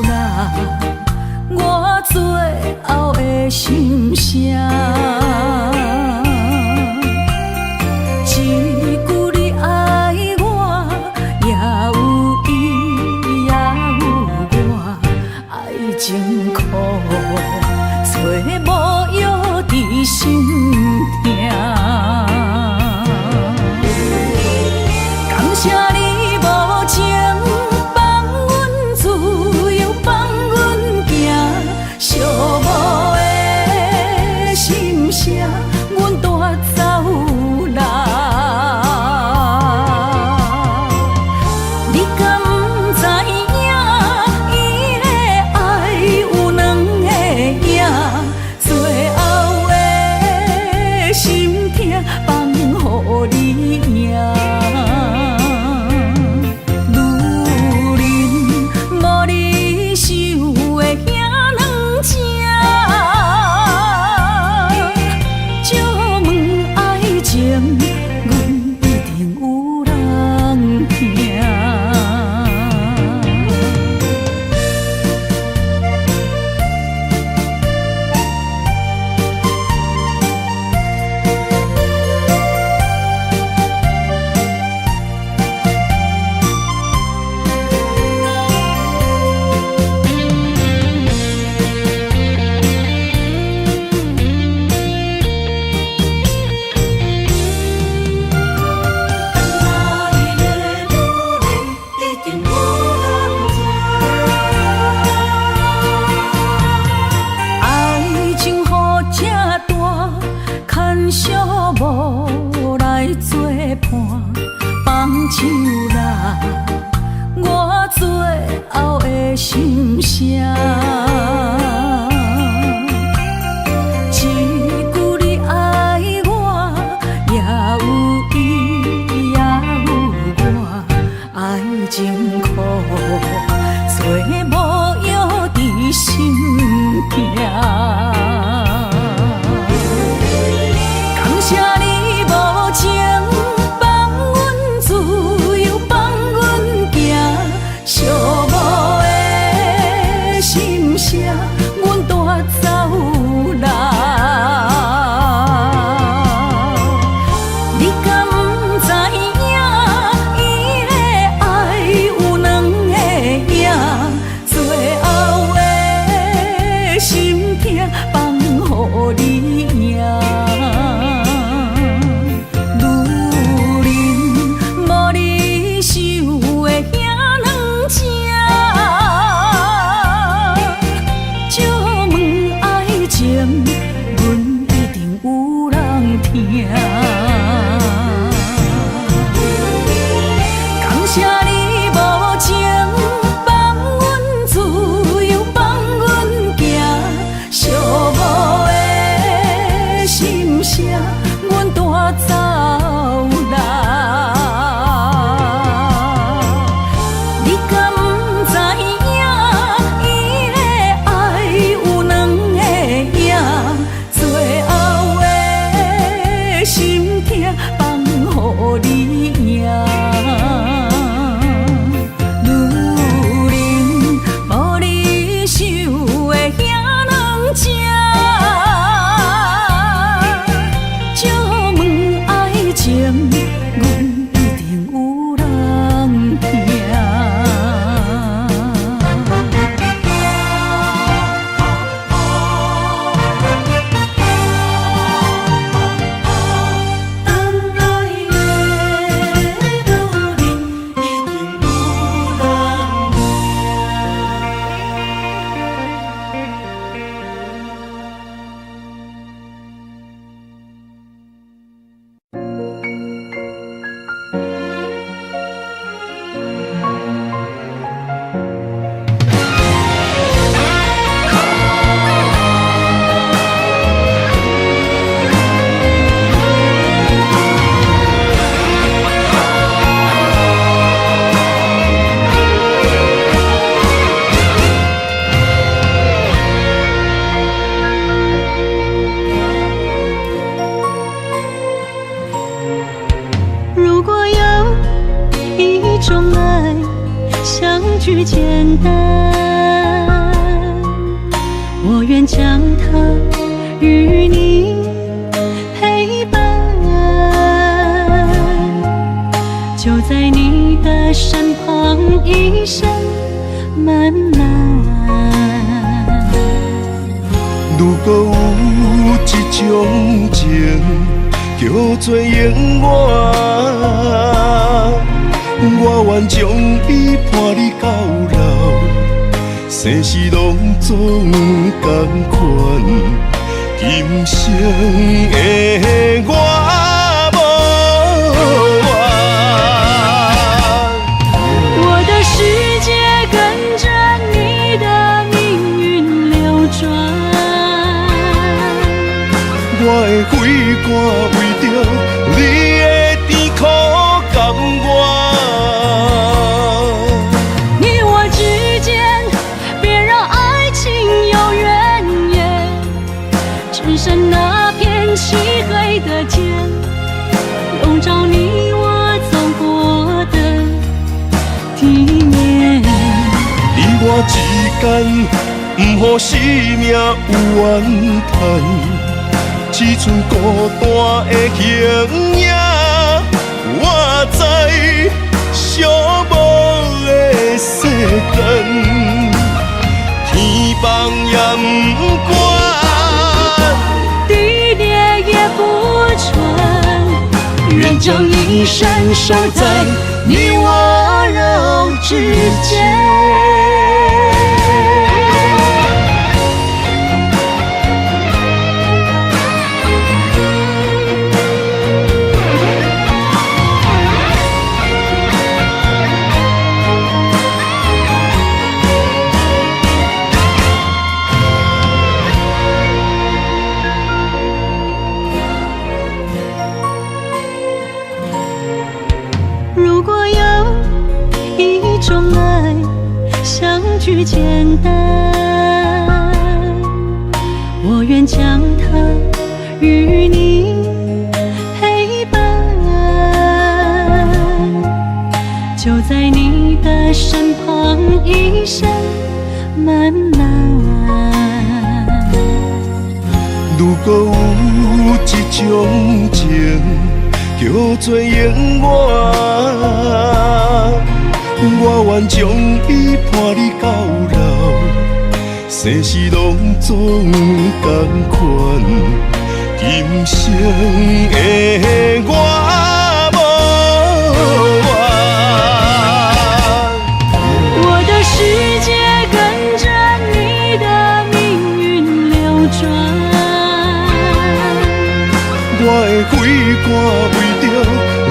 啦，我最后的心声。一句你爱我，也有伊，也有我，爱情苦，找无药伫心痛。感谢你无情。寂寞的心声，阮带走啦。你敢不知影？伊的爱有两个影，最后的心痛放予你赢。女人无你受的惊。借问爱情，阮一定有人听。无来作伴，放手啦，我最后的心声。一句你爱我，也有伊，也有我，爱情苦，找无药伫心痛。谢你无情，放阮自由，放阮行，寂寞的心声，阮带走啦。你敢不知影？伊的爱有两个影，最后的心痛放予你赢。感谢你无情，放阮自由，放阮行，寂寞的心声，阮带走啦。你敢不知影？伊的爱有两个影，最后的心痛放予你赢。相聚简单，我愿将它与你陪伴，就在你的身旁，一生漫漫。如果有一种情叫做永远，我愿将伊伴你到老，生死拢总同款，今生的我无怨。我的世界跟着你的命运流转，我的血汗为着你的甜苦甘愿。你我之间别让爱情有怨言，只剩那片漆黑的天，笼罩你我走过的地面。你我之间，不予生命有怨叹。只剩孤单的形影，我知寂寞的世间，天放也不管，地裂也不穿，愿将一生守在你我肉之间。如果有一种爱相聚简单，我愿将它与你陪伴，就在你的身旁，一生漫漫。如果有一种情叫做永远，我愿将伊伴你到老，生死拢总同款，今生的我无怨。我的世界跟着你的命运流转，我的血汗为着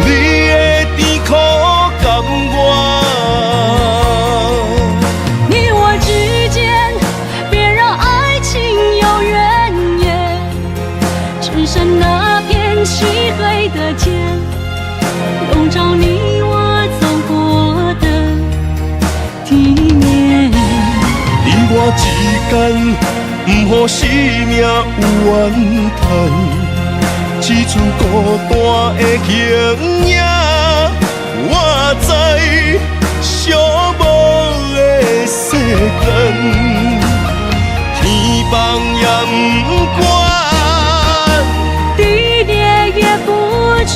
你的甜苦甘愿。你我之间别让爱情有怨言，只剩那片漆黑的天，笼罩你我走过的地面。你我之间，不予生命有怨叹。只剩孤单的形影，我知寂寞的世间，天放也不管，地裂也不穿，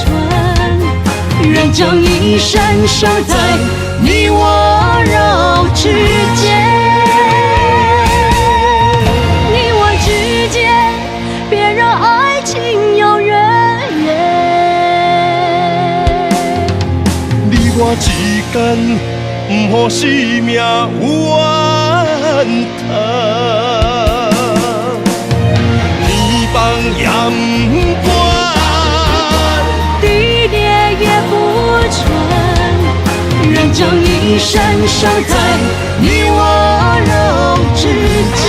愿将一生守在你我肉之间。你我之间，别让爱情有怨言。你我之间，不予生命有怨叹。天放也不管，地裂也不穿，愿将一生守在你我肉之间。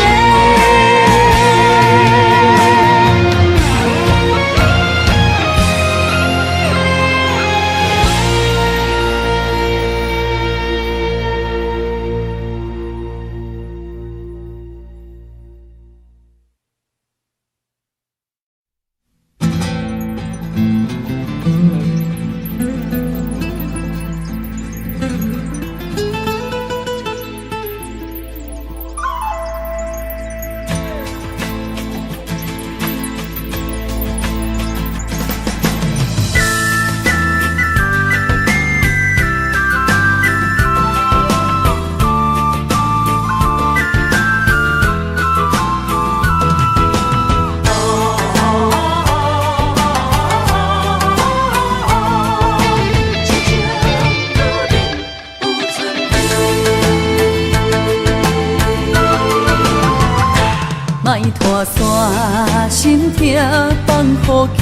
去。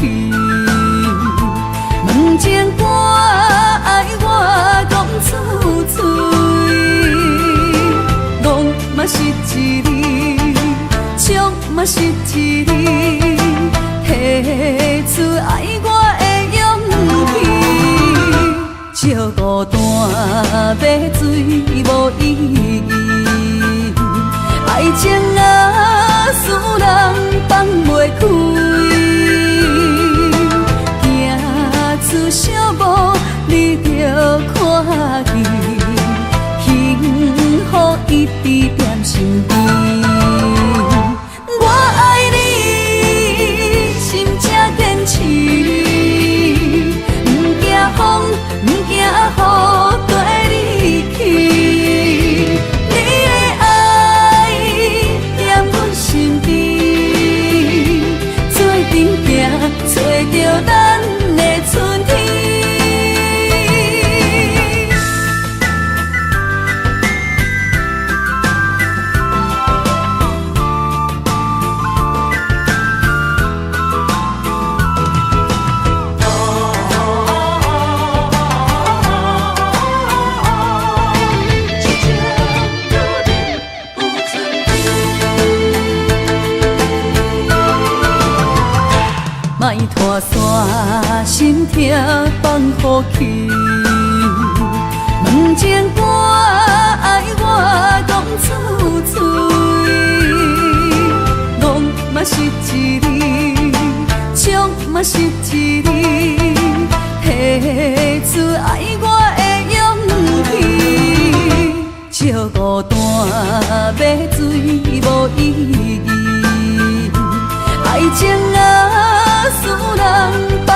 问情歌爱我讲出嘴，戆嘛是一字，唱嘛是一字，提出爱我的勇气。照孤单要水无意义，爱情啊，使人放袂开。行出小步，你着看见，幸福一直踮身边。我爱你，心正坚持，不惊风，不惊雨跟你去。你的爱踮阮身边，做阵行，找着咱的春天。莫拖山，心痛放乎去。问情歌爱我讲出嘴，戆嘛是一字，唱嘛是一字，提出爱我的勇气。照孤单要水无意义，爱情啊，使人放